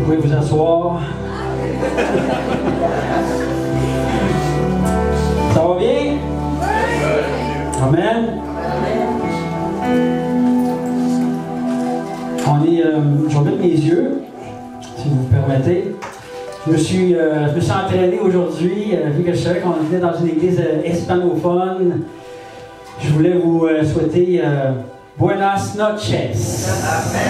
pouvez vous asseoir. Ça va bien? Amen. Je vais mettre mes yeux, si vous me permettez. Je me suis entraîné aujourd'hui, vu que je savais qu'on venait dans une église hispanophone. Je voulais vous souhaiter Buenas noches. Amen.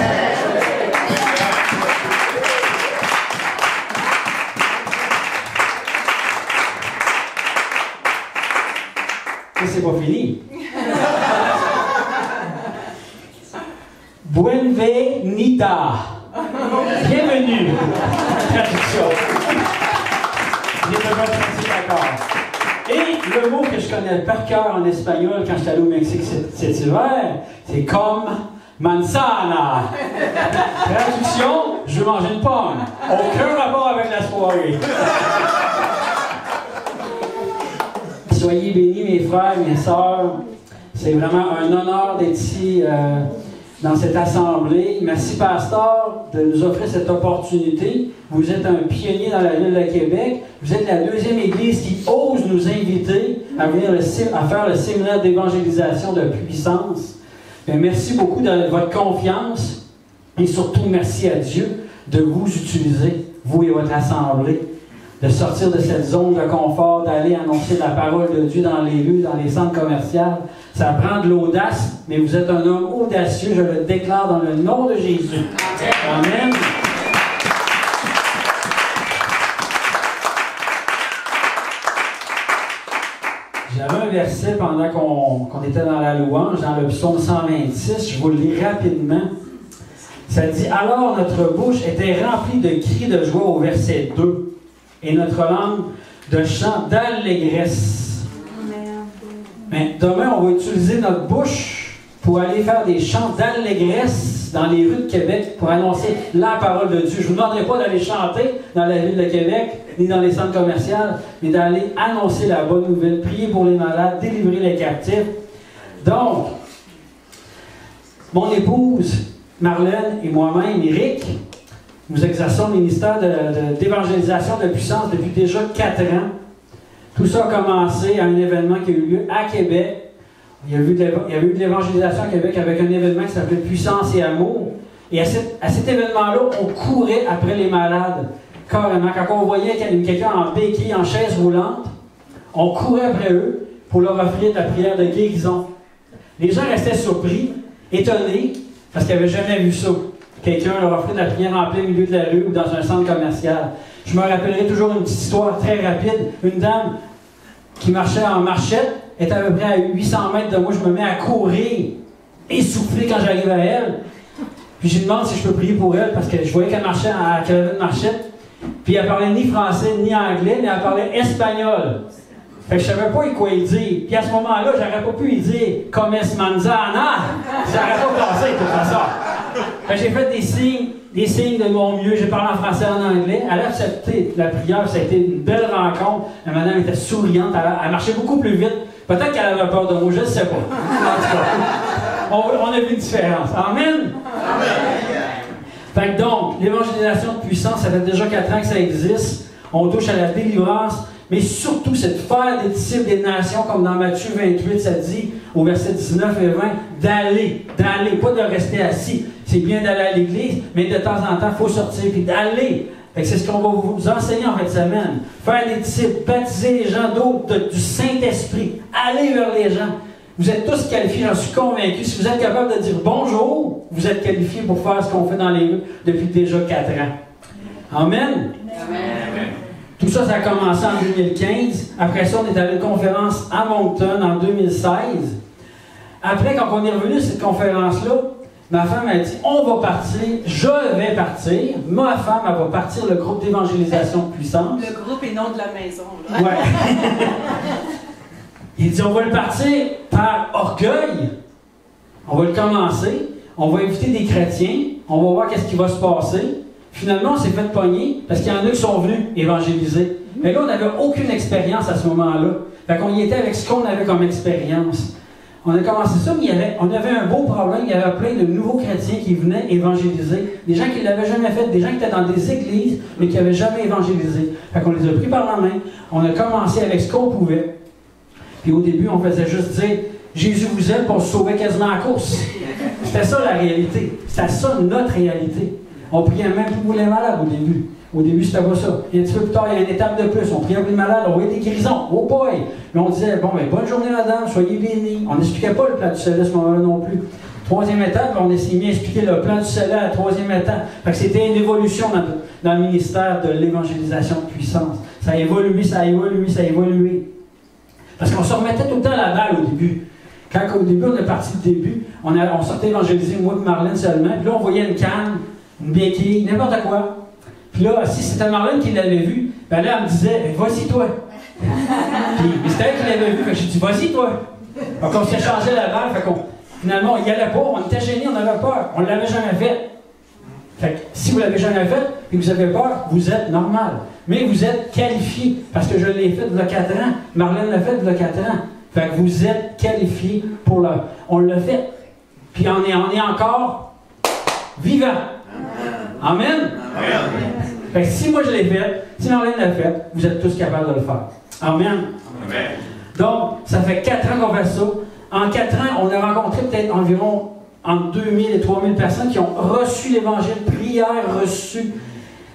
C'est pas fini. Bienvenida. Bienvenue. Traduction. J'ai besoin de traduire d'accord. Et le mot que je connais par cœur en espagnol quand je suis allé au Mexique cet hiver, c'est comme manzana. Traduction, je veux manger une pomme. Aucun rapport avec la soirée. Soyez bénis, mes frères, mes sœurs. C'est vraiment un honneur d'être ici dans cette assemblée. Merci, pasteur, de nous offrir cette opportunité. Vous êtes un pionnier dans la ville de Québec. Vous êtes la deuxième église qui ose nous inviter à venir à faire le séminaire d'évangélisation de puissance. Bien, merci beaucoup de votre confiance et surtout merci à Dieu de vous utiliser, vous et votre assemblée, de sortir de cette zone de confort, d'aller annoncer la parole de Dieu dans les rues, dans les centres commerciaux. Ça prend de l'audace, mais vous êtes un homme audacieux, je le déclare dans le nom de Jésus. Amen. J'avais un verset pendant qu'on était dans la louange, dans le psaume 126, je vous le lis rapidement. Ça dit « Alors notre bouche était remplie de cris de joie » au verset 2. Et notre langue de chant d'allégresse. Mais demain, on va utiliser notre bouche pour aller faire des chants d'allégresse dans les rues de Québec pour annoncer la parole de Dieu. Je ne vous demanderai pas d'aller chanter dans la ville de Québec, ni dans les centres commerciaux, mais d'aller annoncer la bonne nouvelle, prier pour les malades, délivrer les captifs. Donc, mon épouse, Marlène, et moi-même, Éric, nous exerçons le ministère d'évangélisation de puissance depuis déjà 4 ans. Tout ça a commencé à un événement qui a eu lieu à Québec. Il y a eu de l'évangélisation à Québec avec un événement qui s'appelait Puissance et Amour. Et à cet événement-là, on courait après les malades. Carrément, quand on voyait quelqu'un en béquille, en chaise roulante, on courait après eux pour leur offrir de la prière de guérison. Les gens restaient surpris, étonnés, parce qu'ils n'avaient jamais vu ça. Quelqu'un leur offrait de la prière en plein milieu de la rue ou dans un centre commercial. Je me rappellerai toujours une petite histoire très rapide. Une dame qui marchait en marchette était à peu près à 800 mètres de moi. Je me mets à courir, essoufflé quand j'arrive à elle. Puis je lui demande si je peux prier pour elle parce que je voyais qu'elle marchait, qu'elle avait une marchette. Puis elle parlait ni français ni anglais, mais elle parlait espagnol. Fait que je savais pas quoi il dit. Puis à ce moment-là, j'aurais pas pu lui dire « Comme es manzana ». Ça n'aurait pas passé de toute façon. Fait que j'ai fait des signes de mon mieux. J'ai parlé en français et en anglais. Elle a accepté la prière. Ça a été une belle rencontre. La madame était souriante. Elle marchait beaucoup plus vite. Peut-être qu'elle avait peur de moi. Je ne sais pas. En tout cas, on a vu une différence. Amen? Amen. Fait que donc, l'évangélisation de puissance, ça fait déjà 4 ans que ça existe. On touche à la délivrance. Mais surtout, c'est de faire des disciples des nations, comme dans Matthieu 28, ça dit, au verset 19 et 20, d'aller, pas de rester assis. C'est bien d'aller à l'église, mais de temps en temps, il faut sortir, puis d'aller. C'est ce qu'on va vous enseigner en fin de semaine. Faire des disciples, baptiser les gens du Saint-Esprit, aller vers les gens. Vous êtes tous qualifiés, j'en suis convaincu. Si vous êtes capable de dire bonjour, vous êtes qualifiés pour faire ce qu'on fait dans les rues depuis déjà 4 ans. Amen? Amen. Tout ça, ça a commencé en 2015. Après ça, on est allé à une conférence à Moncton en 2016. Après, quand on est revenu à cette conférence-là, ma femme a dit, on va partir, je vais partir. Ma femme, elle va partir le groupe d'évangélisation de puissance. Le groupe et non de la maison. Là. Ouais. Il dit, on va le partir par orgueil. On va le commencer. On va inviter des chrétiens. On va voir qu'est-ce qui va se passer. Finalement, on s'est fait pogner parce qu'il y en a qui sont venus évangéliser. Mais là, on n'avait aucune expérience à ce moment-là. Fait qu'on y était avec ce qu'on avait comme expérience. On a commencé ça, mais on avait un beau problème. Il y avait plein de nouveaux chrétiens qui venaient évangéliser. Des gens qui ne l'avaient jamais fait, des gens qui étaient dans des églises, mais qui n'avaient jamais évangélisé. Fait qu'on les a pris par la main. On a commencé avec ce qu'on pouvait. Puis au début, on faisait juste dire « Jésus vous aime », puis on se sauvait quasiment à course. C'était ça la réalité. C'était ça notre réalité. On priait même pour les malades au début. Au début, c'était pas ça. Et un petit peu plus tard, il y a une étape de plus. On priait pour les malades, on voyait des guérisons. Oh boy! Mais on disait, bon, ben, bonne journée, madame, soyez bénis. On n'expliquait pas le plan du salut à ce moment-là non plus. Troisième étape, on essayait d'expliquer le plan du salut à la troisième étape. Fait que c'était une évolution dans le ministère de l'évangélisation de puissance. Ça a évolué, ça a évolué, ça a évolué. Parce qu'on se remettait tout le temps à la balle au début. Quand au début, on est parti du début, on sortait évangéliser, moi et Marlène seulement. Puis là, on voyait une canne, une béquille, n'importe quoi. Puis là, si c'était Marlène qui l'avait vu, ben là, elle me disait, vas-y, toi. Mais c'était elle qui l'avait vu, fait que j'ai dit, vas-y, toi. Donc, on s'échangeait la balle, fait qu'on, finalement, on n'y allait pas, on était gênés, on avait peur, on ne l'avait jamais fait. Fait que si vous ne l'avez jamais fait et que vous avez peur, vous êtes normal. Mais vous êtes qualifié, parce que je l'ai fait il y a 4 ans, Marlène l'a fait il y a 4 ans. Fait que vous êtes qualifié pour le. On l'a fait. Puis on est encore vivant. Amen. Amen. Fait que si moi je l'ai fait, si Marlène l'a fait, vous êtes tous capables de le faire. Amen. Amen. Donc, ça fait 4 ans qu'on fait ça. En 4 ans, on a rencontré peut-être environ entre 2000 et 3000 personnes qui ont reçu l'Évangile, prière reçue.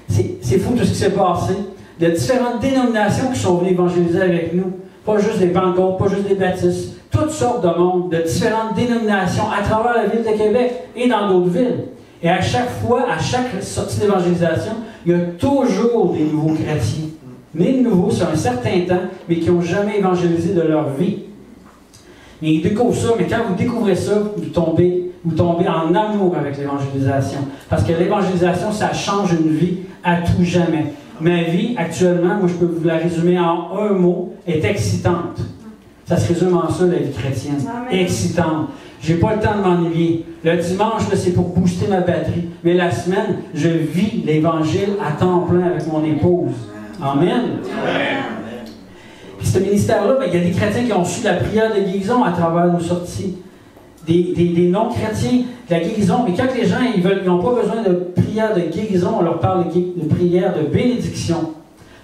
C'est fou tout ce qui s'est passé. Il y a différentes dénominations qui sont venues évangéliser avec nous. Pas juste des Pentecôtes, pas juste des baptistes. Toutes sortes de monde, de différentes dénominations à travers la ville de Québec et dans d'autres villes. Et à chaque fois, à chaque sortie d'évangélisation, il y a toujours des nouveaux chrétiens. Nés de nouveau sur un certain temps, mais qui n'ont jamais évangélisé de leur vie. Mais ils découvrent ça, mais quand vous découvrez ça, vous tombez en amour avec l'évangélisation. Parce que l'évangélisation, ça change une vie à tout jamais. Ma vie, actuellement, moi je peux vous la résumer en un mot, est excitante. Ça se résume en ça, la vie chrétienne. Amen. Excitante. J'ai pas le temps de m'ennuyer. Le dimanche, c'est pour booster ma batterie. Mais la semaine, je vis l'Évangile à temps plein avec mon épouse. Amen. Amen. Puis ce ministère-là, il y a des chrétiens qui ont su la prière de guérison à travers nos sorties. Des non-chrétiens, de la guérison. Mais quand les gens ils n'ont pas besoin de prière de guérison, on leur parle de prière de bénédiction.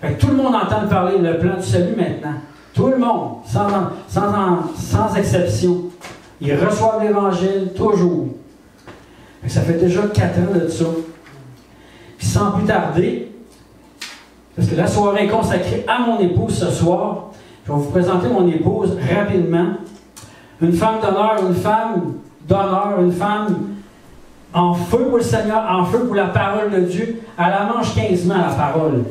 Fait que tout le monde entend parler le plan du salut maintenant. Tout le monde, sans exception. Ils reçoivent l'Évangile toujours. Fait que ça fait déjà 4 ans de ça. Puis sans plus tarder, parce que la soirée est consacrée à mon épouse ce soir, je vais vous présenter mon épouse rapidement. Une femme d'honneur, une femme en feu pour le Seigneur, en feu pour la parole de Dieu. Elle la mange 15 mains, la parole.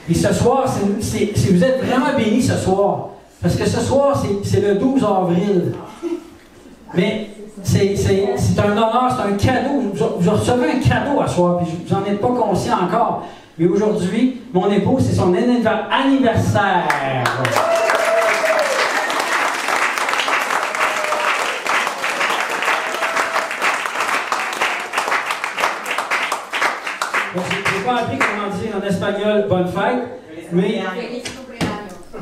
Et ce soir, si vous êtes vraiment bénis ce soir, parce que ce soir, c'est le 12 avril. Mais c'est un honneur, c'est un cadeau. Vous recevez un cadeau à ce soir, puis vous n'en êtes pas conscient encore. Mais aujourd'hui, mon épouse, c'est son anniversaire. Je n'ai pas appris comment dire en espagnol bonne fête, mais.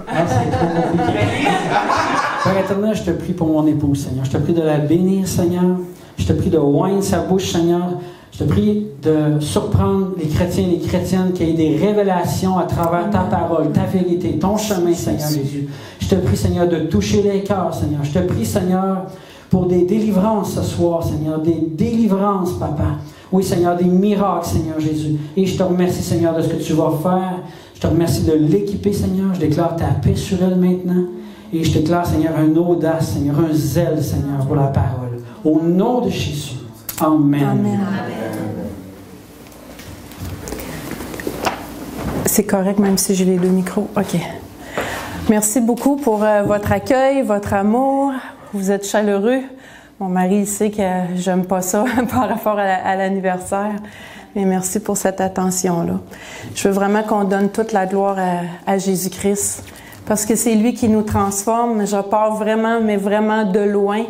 Ah, c'est trop compliqué. Père éternel, je te prie pour mon épouse, Seigneur. Je te prie de la bénir, Seigneur. Je te prie de oindre sa bouche, Seigneur. Je te prie de surprendre les chrétiens et les chrétiennes qui aient des révélations à travers ta parole, ta vérité, ton chemin, Seigneur Jésus. Je te prie, Seigneur, de toucher les cœurs, Seigneur. Je te prie, Seigneur, pour des délivrances ce soir, Seigneur. Des délivrances, Papa. Oui, Seigneur, des miracles, Seigneur Jésus. Et je te remercie, Seigneur, de ce que tu vas faire. Je te remercie de l'équiper, Seigneur. Je déclare ta paix sur elle maintenant. Et je déclare, Seigneur, une audace, Seigneur, un zèle, Seigneur, pour la parole. Au nom de Jésus. Amen. Amen. C'est correct, même si j'ai les 2 micros. OK. Merci beaucoup pour votre accueil, votre amour. Vous êtes chaleureux. Mon mari sait que j'aime pas ça par rapport à l'anniversaire. Mais merci pour cette attention-là. Je veux vraiment qu'on donne toute la gloire à Jésus-Christ. Parce que c'est lui qui nous transforme. Je pars vraiment, mais vraiment de loin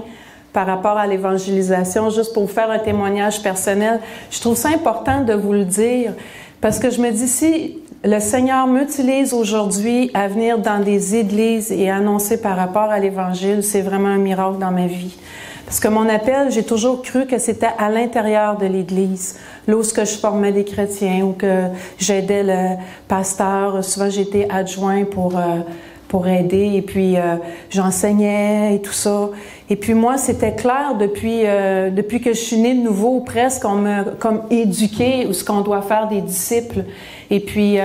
par rapport à l'évangélisation. Juste pour vous faire un témoignage personnel, je trouve ça important de vous le dire. Parce que je me dis, si le Seigneur m'utilise aujourd'hui à venir dans des églises et annoncer par rapport à l'Évangile, c'est vraiment un miracle dans ma vie. Parce que mon appel, j'ai toujours cru que c'était à l'intérieur de l'Église. Lorsque je formais des chrétiens ou que j'aidais le pasteur, souvent j'étais adjoint pour aider et puis j'enseignais et tout ça. Et puis moi, c'était clair depuis que je suis née de nouveau, presque, on m'a comme éduqué ce qu'on doit faire des disciples. Et puis,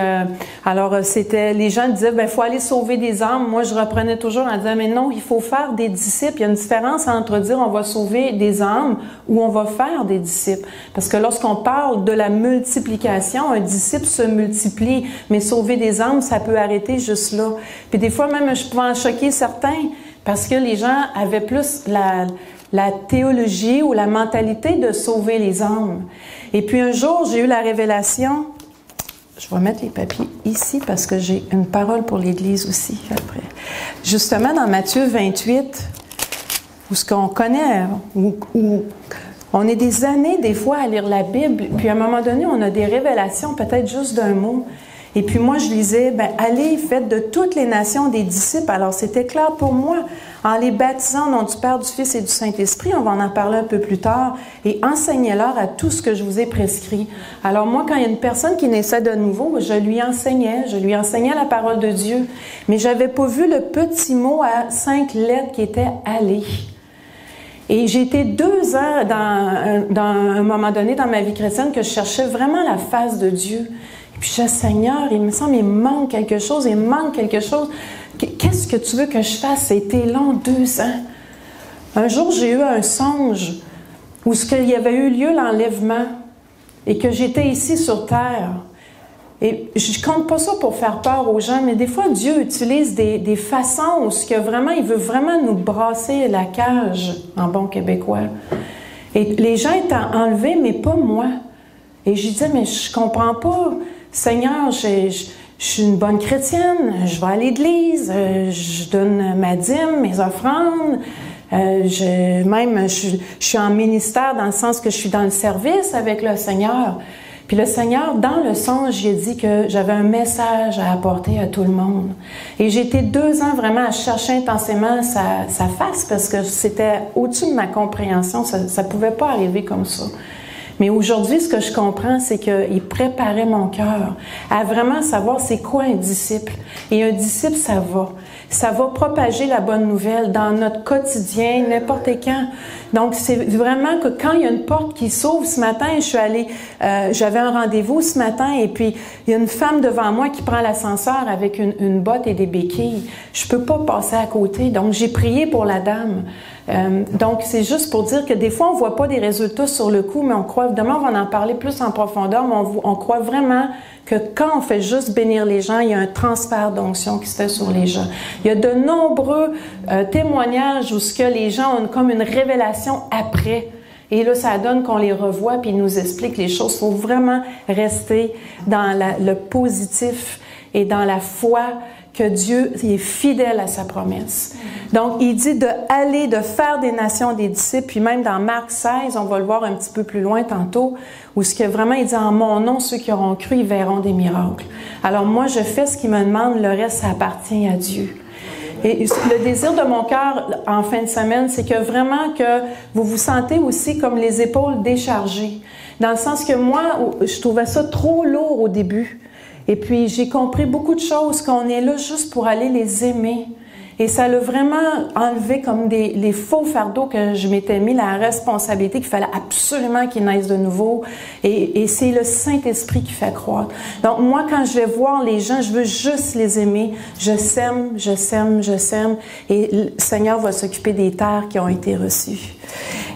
alors c'était, les gens disaient, ben faut aller sauver des âmes. Moi, je reprenais toujours en disant, mais non, il faut faire des disciples. Il y a une différence entre dire on va sauver des âmes ou on va faire des disciples. Parce que lorsqu'on parle de la multiplication, un disciple se multiplie, mais sauver des âmes, ça peut arrêter juste là. Puis des fois même, je pouvais en choquer certains parce que les gens avaient plus la théologie ou la mentalité de sauver les âmes. Et puis un jour, j'ai eu la révélation. Je vais mettre les papiers ici parce que j'ai une parole pour l'Église aussi après. Justement, dans Matthieu 28, où ce qu'on connaît, où on est des années des fois à lire la Bible, puis à un moment donné, on a des révélations peut-être juste d'un mot. Et puis moi, je lisais, ben allez, faites de toutes les nations des disciples. Alors, c'était clair pour moi. En les baptisant au nom du Père, du Fils et du Saint-Esprit, on va en parler un peu plus tard, et enseignez-leur à tout ce que je vous ai prescrit. Alors moi, quand il y a une personne qui naissait de nouveau, je lui enseignais la parole de Dieu. Mais j'avais pas vu le petit mot à 5 lettres qui était « aller ». Et j'ai été 2 ans dans un moment donné dans ma vie chrétienne que je cherchais vraiment la face de Dieu. Puis je dis, Seigneur, il me semble, il manque quelque chose. Qu'est-ce que tu veux que je fasse? Ça a été long, 2 ans. Un jour, j'ai eu un songe où il y avait eu lieu l'enlèvement et que j'étais ici sur terre. Et je ne compte pas ça pour faire peur aux gens, mais des fois, Dieu utilise des façons où il veut vraiment nous brasser la cage, en bon québécois. Et les gens étaient enlevés, mais pas moi. Et je disais, mais je comprends pas. Seigneur, je suis une bonne chrétienne, je vais à l'église, je donne ma dîme, mes offrandes, je suis en ministère dans le sens que je suis dans le service avec le Seigneur. Puis le Seigneur, dans le songe, j'ai dit que j'avais un message à apporter à tout le monde. Et j'ai été 2 ans vraiment à chercher intensément sa face parce que c'était au-dessus de ma compréhension, ça ne pouvait pas arriver comme ça. Mais aujourd'hui, ce que je comprends, c'est qu'il préparait mon cœur à vraiment savoir c'est quoi un disciple. Et un disciple, ça va propager la bonne nouvelle dans notre quotidien, n'importe quand. Donc, c'est vraiment que quand il y a une porte qui s'ouvre, ce matin, je suis allée, j'avais un rendez-vous ce matin, et puis il y a une femme devant moi qui prend l'ascenseur avec une botte et des béquilles. Je peux pas passer à côté. Donc, j'ai prié pour la dame. Donc, c'est juste pour dire que des fois, on voit pas des résultats sur le coup, mais on croit, demain, on va en parler plus en profondeur, mais on croit vraiment que quand on fait juste bénir les gens, il y a un transfert d'onction qui se fait sur les gens. Il y a de nombreux témoignages où les gens ont comme une révélation après. Et là, ça donne qu'on les revoit puis ils nous expliquent les choses. Il faut vraiment rester dans le positif et dans la foi que Dieu est fidèle à sa promesse. Donc, il dit de faire des nations des disciples, puis même dans Marc 16, on va le voir un petit peu plus loin tantôt, où ce que vraiment il dit en mon nom, ceux qui auront cru, ils verront des miracles. Alors moi, je fais ce qu'il me demande, le reste, ça appartient à Dieu. Et le désir de mon cœur en fin de semaine, c'est que vraiment que vous vous sentez aussi comme les épaules déchargées. Dans le sens que moi, je trouvais ça trop lourd au début. Et puis, j'ai compris beaucoup de choses, qu'on est là juste pour aller les aimer. Et ça l'a vraiment enlevé comme les faux fardeaux que je m'étais mis, la responsabilité qu'il fallait absolument qu'ils naissent de nouveau. Et c'est le Saint-Esprit qui fait croître. Donc, moi, quand je vais voir les gens, je veux juste les aimer. Je sème. Et le Seigneur va s'occuper des terres qui ont été reçues.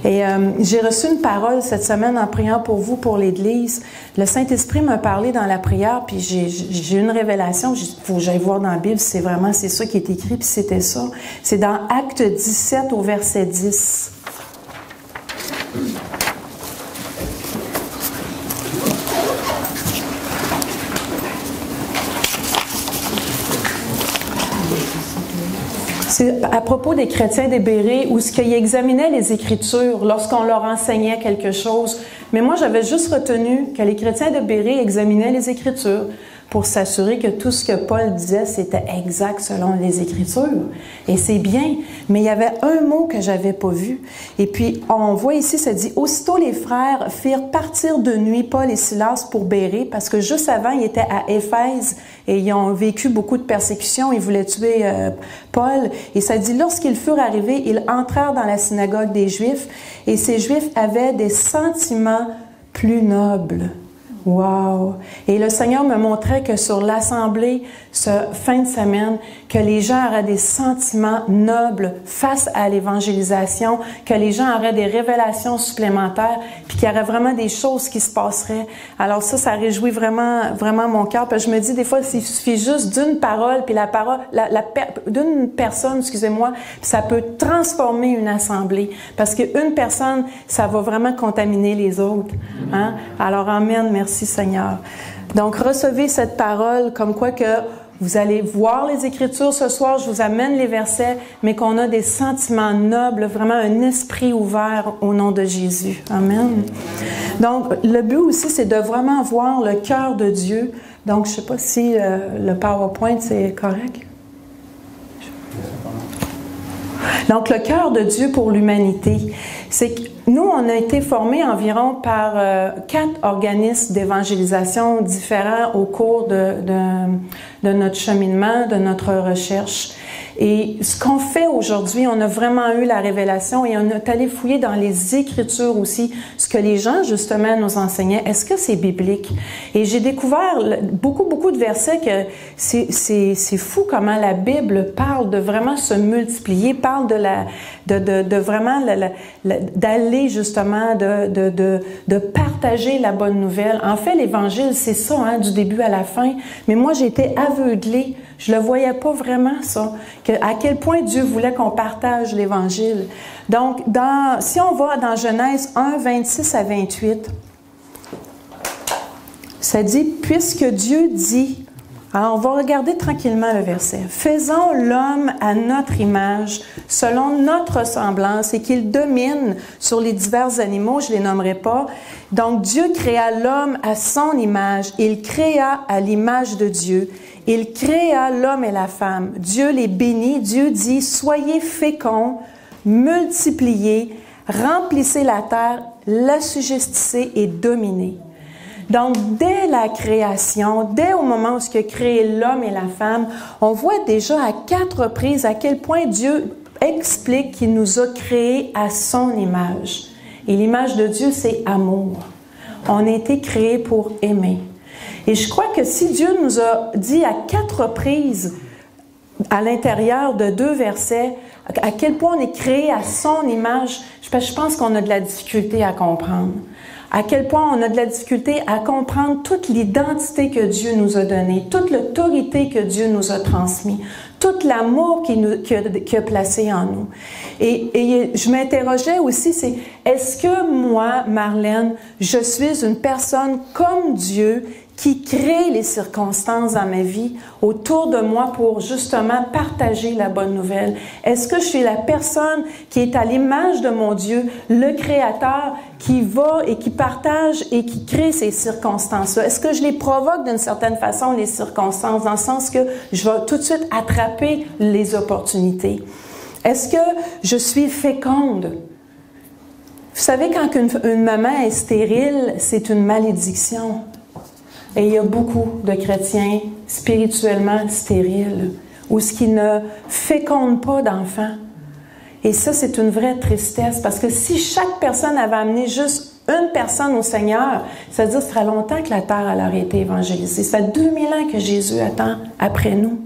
Et j'ai reçu une parole cette semaine en priant pour vous, pour l'Église. Le Saint-Esprit m'a parlé dans la prière, puis j'ai eu une révélation. Il faut que j'aille voir dans la Bible, c'est ça qui est écrit, puis c'était ça. C'est dans Acte 17 au verset 10. C'est à propos des chrétiens des Bérées où ils examinaient les Écritures lorsqu'on leur enseignait quelque chose. Mais moi, j'avais juste retenu que les chrétiens de Bérée examinaient les Écritures. pour s'assurer que tout ce que Paul disait, c'était exact selon les Écritures. Et c'est bien, mais il y avait un mot que j'avais pas vu. Et puis, on voit ici, ça dit, « Aussitôt les frères firent partir de nuit Paul et Silas pour Bérée, parce que juste avant, ils étaient à Éphèse et ils ont vécu beaucoup de persécutions. Ils voulaient tuer Paul. Et ça dit, lorsqu'ils furent arrivés, ils entrèrent dans la synagogue des Juifs et ces Juifs avaient des sentiments plus nobles. » Wow! Et le Seigneur me montrait que sur l'assemblée, ce fin de semaine, que les gens auraient des sentiments nobles face à l'évangélisation, que les gens auraient des révélations supplémentaires, puis qu'il y aurait vraiment des choses qui se passeraient. Alors ça réjouit vraiment, vraiment mon cœur. Puis je me dis des fois, s'il suffit juste d'une parole, puis la parole, d'une personne, excusez-moi, puis ça peut transformer une assemblée. Parce qu'une personne, ça va vraiment contaminer les autres. Hein? Alors, amen, merci Seigneur. Donc, recevez cette parole comme quoi que vous allez voir les Écritures ce soir, je vous amène les versets, mais qu'on a des sentiments nobles, vraiment un esprit ouvert au nom de Jésus. Amen. Donc, le but aussi, c'est de vraiment voir le cœur de Dieu. Donc, je ne sais pas si le PowerPoint, c'est correct. Donc, le cœur de Dieu pour l'humanité, c'est que nous, on a été formés environ par 4 organismes d'évangélisation différents au cours de notre cheminement, de notre recherche. Et ce qu'on fait aujourd'hui, on a vraiment eu la révélation et on est allé fouiller dans les Écritures aussi, ce que les gens, justement, nous enseignaient. Est-ce que c'est biblique? Et j'ai découvert beaucoup de versets que c'est fou comment la Bible parle de vraiment se multiplier, parle de vraiment d'aller, justement, de partager la bonne nouvelle. En fait, l'Évangile, c'est ça, hein, du début à la fin. Mais moi, j'ai été aveuglée. Je le voyais pas vraiment, ça. À quel point Dieu voulait qu'on partage l'Évangile. Donc, si on va dans Genèse 1, 26 à 28, ça dit, « Puisque Dieu dit... » Alors, on va regarder tranquillement le verset. « Faisons l'homme à notre image, selon notre ressemblance, et qu'il domine sur les divers animaux, je ne les nommerai pas. Donc, Dieu créa l'homme à son image, il créa à l'image de Dieu. Il créa l'homme et la femme. Dieu les bénit. Dieu dit, soyez féconds, multipliez, remplissez la terre, l'assujettissez et dominez. » Donc, dès la création, dès au moment où il a créé l'homme et la femme, on voit déjà à 4 reprises à quel point Dieu explique qu'il nous a créés à son image. Et l'image de Dieu, c'est amour. On a été créés pour aimer. Et je crois que si Dieu nous a dit à 4 reprises, à l'intérieur de 2 versets, à quel point on est créé à son image, je pense qu'on a de la difficulté à comprendre. À quel point on a de la difficulté à comprendre toute l'identité que Dieu nous a donnée, toute l'autorité que Dieu nous a transmise, tout l'amour qu'il a placé en nous. Et je m'interrogeais aussi, c'est, est-ce que moi, Marlène, je suis une personne comme Dieu qui crée les circonstances dans ma vie autour de moi pour justement partager la bonne nouvelle? Est-ce que je suis la personne qui est à l'image de mon Dieu, le Créateur, qui va et qui partage et qui crée ces circonstances-là? Est-ce que je les provoque d'une certaine façon, les circonstances, dans le sens que je vais tout de suite attraper les opportunités? Est-ce que je suis féconde? Vous savez, quand une maman est stérile, c'est une malédiction. Et il y a beaucoup de chrétiens spirituellement stériles, ou ce qui ne fécondent pas d'enfants. Et ça, c'est une vraie tristesse, parce que si chaque personne avait amené juste une personne au Seigneur, ça veut dire que ça ferait longtemps que la terre aurait été évangélisée. Ça fait 2000 ans que Jésus attend après nous.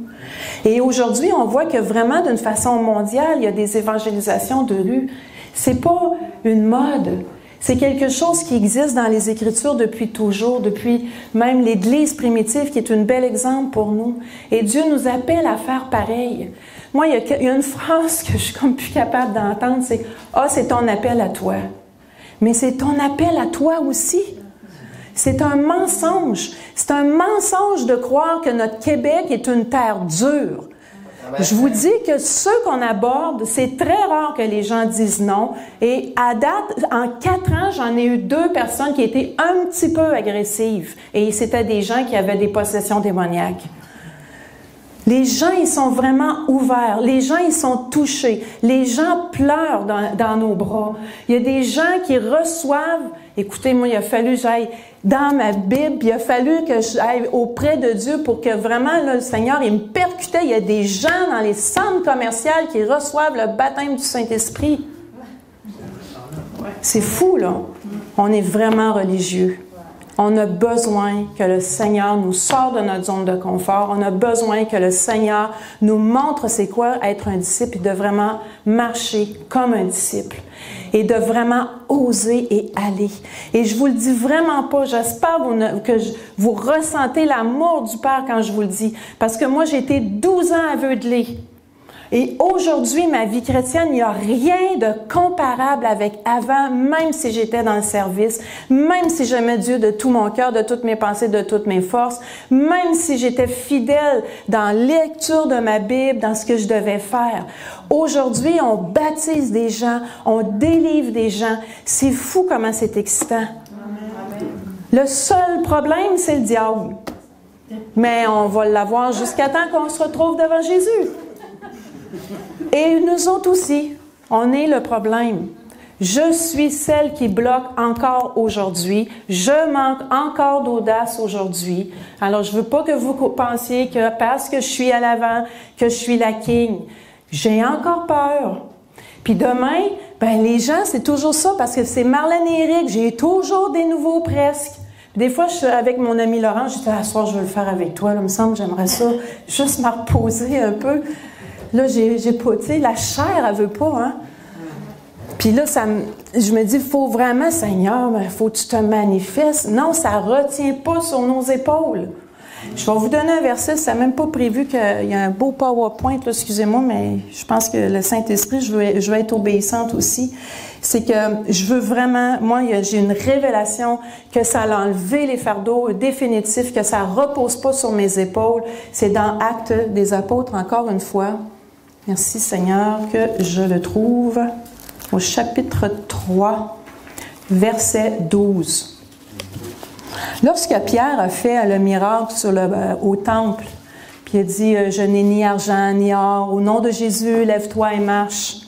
Et aujourd'hui, on voit que vraiment, d'une façon mondiale, il y a des évangélisations de rue. C'est pas une mode. C'est quelque chose qui existe dans les Écritures depuis toujours, depuis même l'Église primitive, qui est un bel exemple pour nous. Et Dieu nous appelle à faire pareil. Moi, il y a une phrase que je suis comme plus capable d'entendre, c'est « Ah, c'est ton appel à toi. » Mais c'est ton appel à toi aussi. C'est un mensonge. C'est un mensonge de croire que notre Québec est une terre dure. Je vous dis que ceux qu'on aborde, c'est très rare que les gens disent non. Et à date, en 4 ans, j'en ai eu 2 personnes qui étaient un petit peu agressives. Et c'était des gens qui avaient des possessions démoniaques. Les gens, ils sont vraiment ouverts. Les gens, ils sont touchés. Les gens pleurent dans nos bras. Il y a des gens qui reçoivent. Écoutez, moi, il a fallu que j'aille dans ma Bible, il a fallu que j'aille auprès de Dieu pour que vraiment, là, le Seigneur, il me percutait. Il y a des gens dans les centres commerciaux qui reçoivent le baptême du Saint-Esprit. C'est fou, là. On est vraiment religieux. On a besoin que le Seigneur nous sorte de notre zone de confort. On a besoin que le Seigneur nous montre c'est quoi être un disciple et de vraiment marcher comme un disciple. Et de vraiment oser et aller. Et je vous le dis vraiment pas, j'espère que vous ressentez l'amour du Père quand je vous le dis. Parce que moi, j'ai été 12 ans aveuglée. Et aujourd'hui, ma vie chrétienne, il n'y a rien de comparable avec avant, même si j'étais dans le service, même si j'aimais Dieu de tout mon cœur, de toutes mes pensées, de toutes mes forces, même si j'étais fidèle dans la lecture de ma Bible, dans ce que je devais faire. Aujourd'hui, on baptise des gens, on délivre des gens. C'est fou comment c'est excitant. Amen. Le seul problème, c'est le diable. Mais on va l'avoir jusqu'à temps qu'on se retrouve devant Jésus. Et nous autres aussi, on est le problème. Je suis celle qui bloque encore aujourd'hui. Je manque encore d'audace aujourd'hui. Alors, je veux pas que vous pensiez que parce que je suis à l'avant, que je suis la king. J'ai encore peur. Puis demain, ben les gens, c'est toujours ça, parce que c'est Marlène et Éric, j'ai toujours des nouveaux presque. Des fois, je suis avec mon ami Laurent, je dis, ah, ce soir, je veux le faire avec toi, là, il me semble, j'aimerais ça, juste me reposer un peu. Là, j'ai pas, tu sais, la chair, elle veut pas, hein. Puis là, je me dis, il faut vraiment, Seigneur, il faut que tu te manifestes. Non, ça retient pas sur nos épaules. Je vais vous donner un verset, c'est même pas prévu qu'il y a un beau PowerPoint, là, excusez-moi, mais je pense que le Saint-Esprit, je vais être obéissante aussi. C'est que je veux vraiment, moi, j'ai une révélation que ça a enlevé les fardeaux définitifs, que ça repose pas sur mes épaules. C'est dans Actes des Apôtres, encore une fois. Merci Seigneur que je le trouve au chapitre 3, verset 12. Lorsque Pierre a fait le miracle au temple, puis il a dit « Je n'ai ni argent ni or, au nom de Jésus, lève-toi et marche ».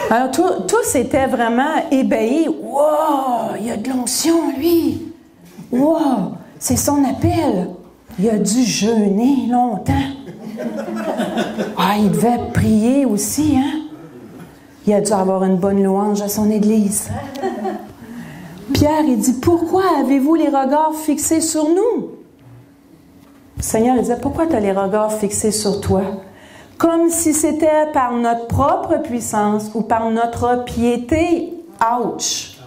Alors tous étaient vraiment ébahis. « Wow, il y a de l'onction, lui! Wow, c'est son appel! Il a dû jeûner longtemps! » Ah, il devait prier aussi, hein? Il a dû avoir une bonne louange à son église. Pierre, il dit, pourquoi avez-vous les regards fixés sur nous? Le Seigneur, il disait, pourquoi tu as les regards fixés sur toi? Comme si c'était par notre propre puissance ou par notre piété. Ouch!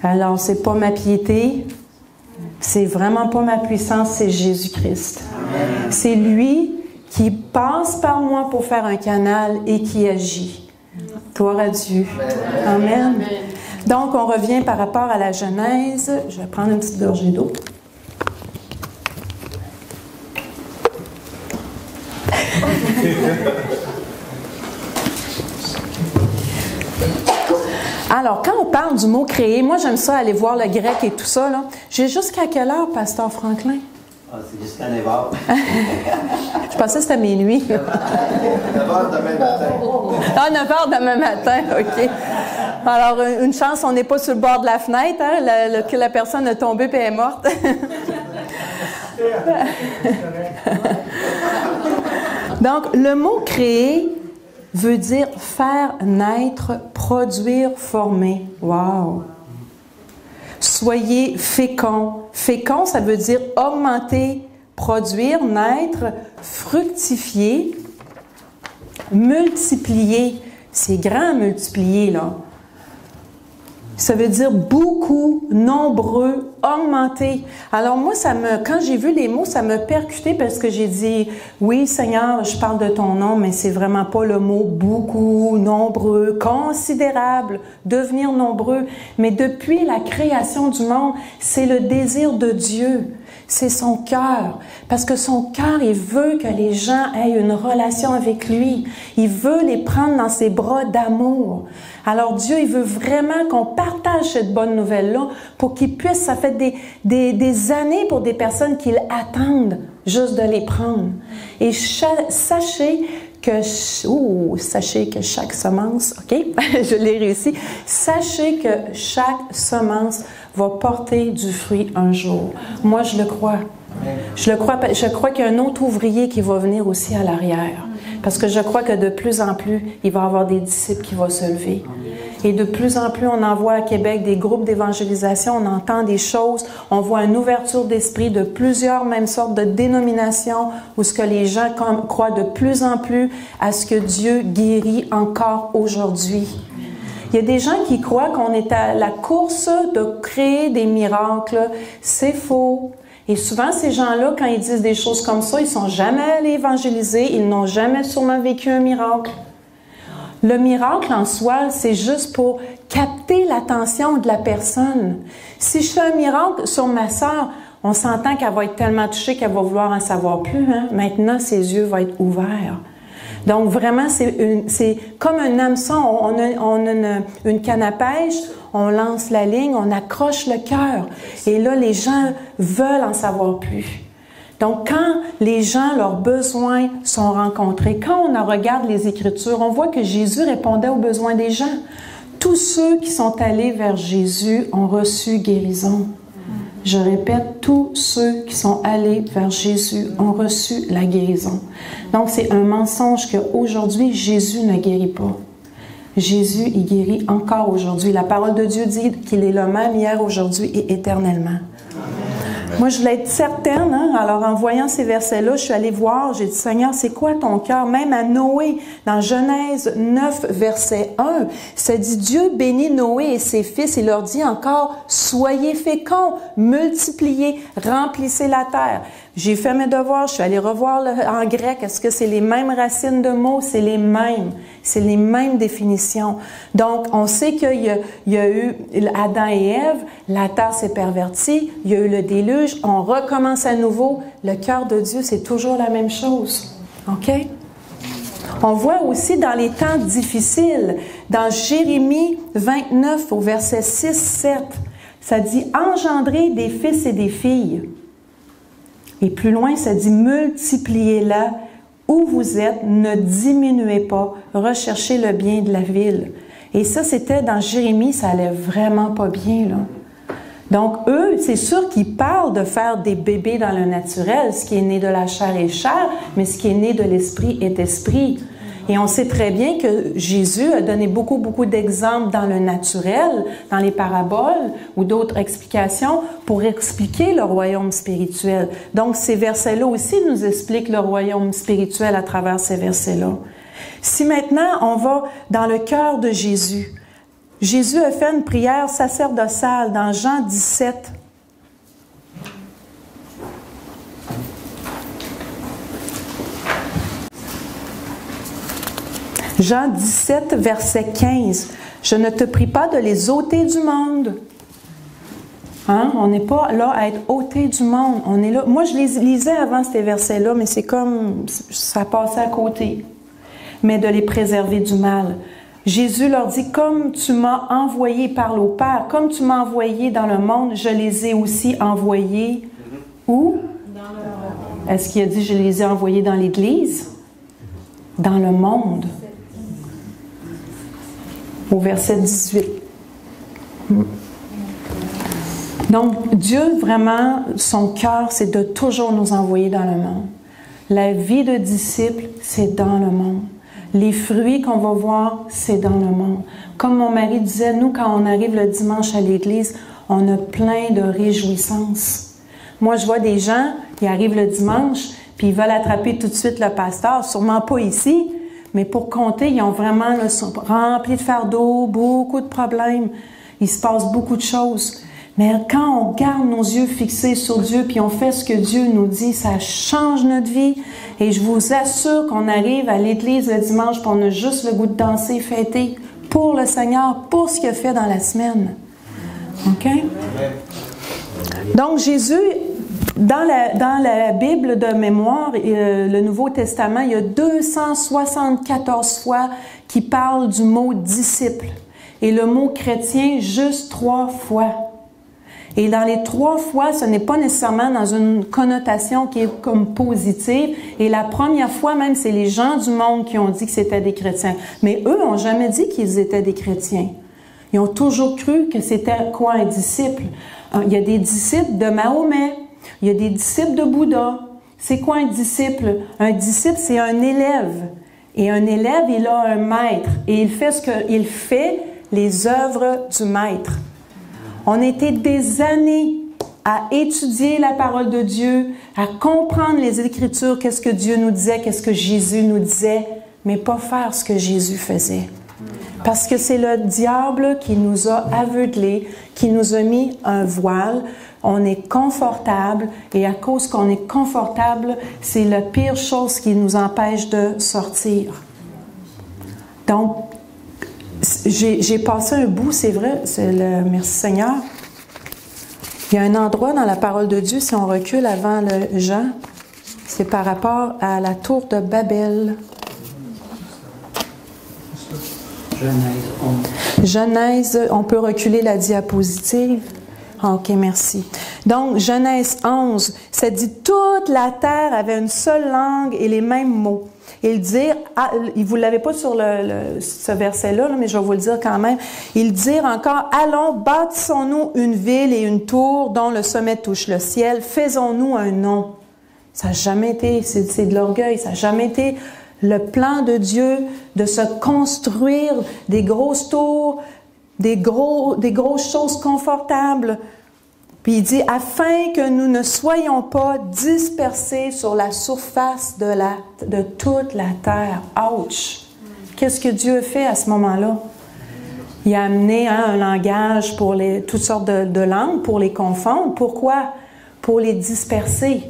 Alors, c'est pas ma piété, c'est vraiment pas ma puissance, c'est Jésus-Christ. C'est lui qui passe par moi pour faire un canal et qui agit. Gloire à Dieu. Amen. Donc, on revient par rapport à la Genèse. Je vais prendre une petite gorgée d'eau. Alors, quand on parle du mot créer, moi j'aime ça aller voir le grec et tout ça, là. J'ai jusqu'à quelle heure, Pasteur Franklin? Ah, c'est jusqu'à 9h. Je pensais que c'était minuit. 9h demain matin. Ah, 9h demain matin, OK. Alors, une chance, on n'est pas sur le bord de la fenêtre, hein, que la personne est tombée et est morte. Donc, le mot « créer » veut dire faire naître, produire, former. Wow! Soyez féconds. Fécond, ça veut dire augmenter, produire, naître, fructifier, multiplier. C'est grand, multiplier, là. Ça veut dire beaucoup, nombreux, augmenter. Alors moi, quand j'ai vu les mots, ça m'a percuté parce que j'ai dit, oui, Seigneur, je parle de ton nom, mais c'est vraiment pas le mot beaucoup, nombreux, considérable, devenir nombreux. Mais depuis la création du monde, c'est le désir de Dieu. c'est son cœur. Parce que son cœur, il veut que les gens aient une relation avec lui. Il veut les prendre dans ses bras d'amour. Alors Dieu, il veut vraiment qu'on partage cette bonne nouvelle-là pour qu'il puisse, ça fait des années pour des personnes qui attendent juste de les prendre. Et sachez que chaque semence, OK, je l'ai réussi, sachez que chaque semence va porter du fruit un jour. Moi, je le crois. Je crois qu'il y a un autre ouvrier qui va venir aussi à l'arrière. Parce que je crois que de plus en plus, il va y avoir des disciples qui vont se lever. Et de plus en plus, on en voit à Québec des groupes d'évangélisation, on entend des choses, on voit une ouverture d'esprit de plusieurs mêmes sortes de dénominations où ce que les gens croient de plus en plus à ce que Dieu guérit encore aujourd'hui. Il y a des gens qui croient qu'on est à la course de créer des miracles. C'est faux. Et souvent, ces gens-là, quand ils disent des choses comme ça, ils ne sont jamais allés évangéliser, ils n'ont jamais sûrement vécu un miracle. Le miracle en soi, c'est juste pour capter l'attention de la personne. Si je fais un miracle sur ma sœur, on s'entend qu'elle va être tellement touchée qu'elle va vouloir en savoir plus. Hein? Maintenant, ses yeux vont être ouverts. Donc, vraiment, c'est comme un hameçon. On a une canne à pêche, on lance la ligne, on accroche le cœur. Et là, les gens veulent en savoir plus. Donc, quand les gens, leurs besoins sont rencontrés, quand on regarde les Écritures, on voit que Jésus répondait aux besoins des gens. Tous ceux qui sont allés vers Jésus ont reçu guérison. Je répète, tous ceux qui sont allés vers Jésus ont reçu la guérison. Donc, c'est un mensonge qu'aujourd'hui, Jésus ne guérit pas. Jésus, il guérit encore aujourd'hui. La parole de Dieu dit qu'il est le même hier, aujourd'hui et éternellement. Moi, je voulais être certaine, hein? Alors en voyant ces versets-là, je suis allée voir, j'ai dit, Seigneur, c'est quoi ton cœur? Même à Noé, dans Genèse 9, verset 1, ça dit, Dieu bénit Noé et ses fils et leur dit encore, soyez féconds, multipliez, remplissez la terre. J'ai fait mes devoirs, je suis allée revoir en grec, est-ce que c'est les mêmes racines de mots? C'est les mêmes définitions. Donc, on sait qu'il y a eu Adam et Ève, la terre s'est pervertie, il y a eu le déluge, on recommence à nouveau. Le cœur de Dieu, c'est toujours la même chose. OK? On voit aussi dans les temps difficiles, dans Jérémie 29, au verset 6-7, ça dit « Engendrez des fils et des filles ». Et plus loin, ça dit « Multipliez-la, où vous êtes, ne diminuez pas, recherchez le bien de la ville. » Et ça, c'était dans Jérémie, ça allait vraiment pas bien, là. Donc, eux, c'est sûr qu'ils parlent de faire des bébés dans le naturel. Ce qui est né de la chair est chair, mais ce qui est né de l'esprit est esprit. Et on sait très bien que Jésus a donné beaucoup d'exemples dans le naturel, dans les paraboles ou d'autres explications pour expliquer le royaume spirituel. Donc, ces versets-là aussi nous expliquent le royaume spirituel à travers ces versets-là. Si maintenant on va dans le cœur de Jésus, Jésus a fait une prière sacerdotale dans Jean 17. Jean 17, verset 15. « Je ne te prie pas de les ôter du monde. » Hein? On n'est pas là à être ôté du monde. On est là. Moi, je les lisais avant ces versets-là, mais c'est comme ça passait à côté. Mais de les préserver du mal. Jésus leur dit, comme tu m'as envoyé, parle au Père, comme tu m'as envoyé dans le monde, je les ai aussi envoyés. Où? Dans le monde. Est-ce qu'il a dit, je les ai envoyés dans l'Église? Dans le monde. Au verset 18. Donc, Dieu, vraiment, son cœur, c'est de toujours nous envoyer dans le monde. La vie de disciple, c'est dans le monde. Les fruits qu'on va voir, c'est dans le monde. Comme mon mari disait, nous, quand on arrive le dimanche à l'église, on a plein de réjouissances. Moi, je vois des gens, ils arrivent le dimanche, puis ils veulent attraper tout de suite le pasteur, sûrement pas ici, mais pour compter, ils ont vraiment rempli de fardeaux, beaucoup de problèmes. Il se passe beaucoup de choses. Mais quand on garde nos yeux fixés sur Dieu, puis on fait ce que Dieu nous dit, ça change notre vie. Et je vous assure qu'on arrive à l'église le dimanche, puis on a juste le goût de danser, fêter pour le Seigneur, pour ce qu'il a fait dans la semaine. OK? Donc Jésus, Dans la Bible de mémoire, le Nouveau Testament, il y a 274 fois qui parle du mot disciple. Et le mot chrétien, juste 3 fois. Et dans les 3 fois, ce n'est pas nécessairement dans une connotation qui est comme positive. Et la première fois, même, c'est les gens du monde qui ont dit que c'était des chrétiens. Mais eux n'ont jamais dit qu'ils étaient des chrétiens. Ils ont toujours cru que c'était quoi un disciple? Il y a des disciples de Mahomet. Il y a des disciples de Bouddha. C'est quoi un disciple? Un disciple, c'est un élève. Et un élève, il a un maître. Et il fait les œuvres du maître. On était des années à étudier la parole de Dieu, à comprendre les Écritures, qu'est-ce que Dieu nous disait, qu'est-ce que Jésus nous disait, mais pas faire ce que Jésus faisait. Parce que c'est le diable qui nous a aveuglés, qui nous a mis un voile. On est confortable et à cause qu'on est confortable, c'est la pire chose qui nous empêche de sortir. Donc, j'ai passé un bout, c'est vrai, merci Seigneur. Il y a un endroit dans la parole de Dieu, si on recule avant le Jean, c'est par rapport à la tour de Babel. Genèse, on peut reculer la diapositive. OK, merci. Donc, Genèse 11, ça dit « Toute la terre avait une seule langue et les mêmes mots. » Il dit, vous ne l'avez pas sur ce verset-là, mais je vais vous le dire quand même. Ils dirent encore, allons, bâtissons-nous une ville et une tour dont le sommet touche le ciel, faisons-nous un nom. Ça n'a jamais été, c'est de l'orgueil, ça n'a jamais été le plan de Dieu de se construire des grosses tours, des grosses choses confortables. Puis il dit, afin que nous ne soyons pas dispersés sur la surface de toute la terre. Ouch! Qu'est-ce que Dieu fait à ce moment-là? Il a amené un langage pour toutes sortes de langues, pour les confondre. Pourquoi? Pour les disperser.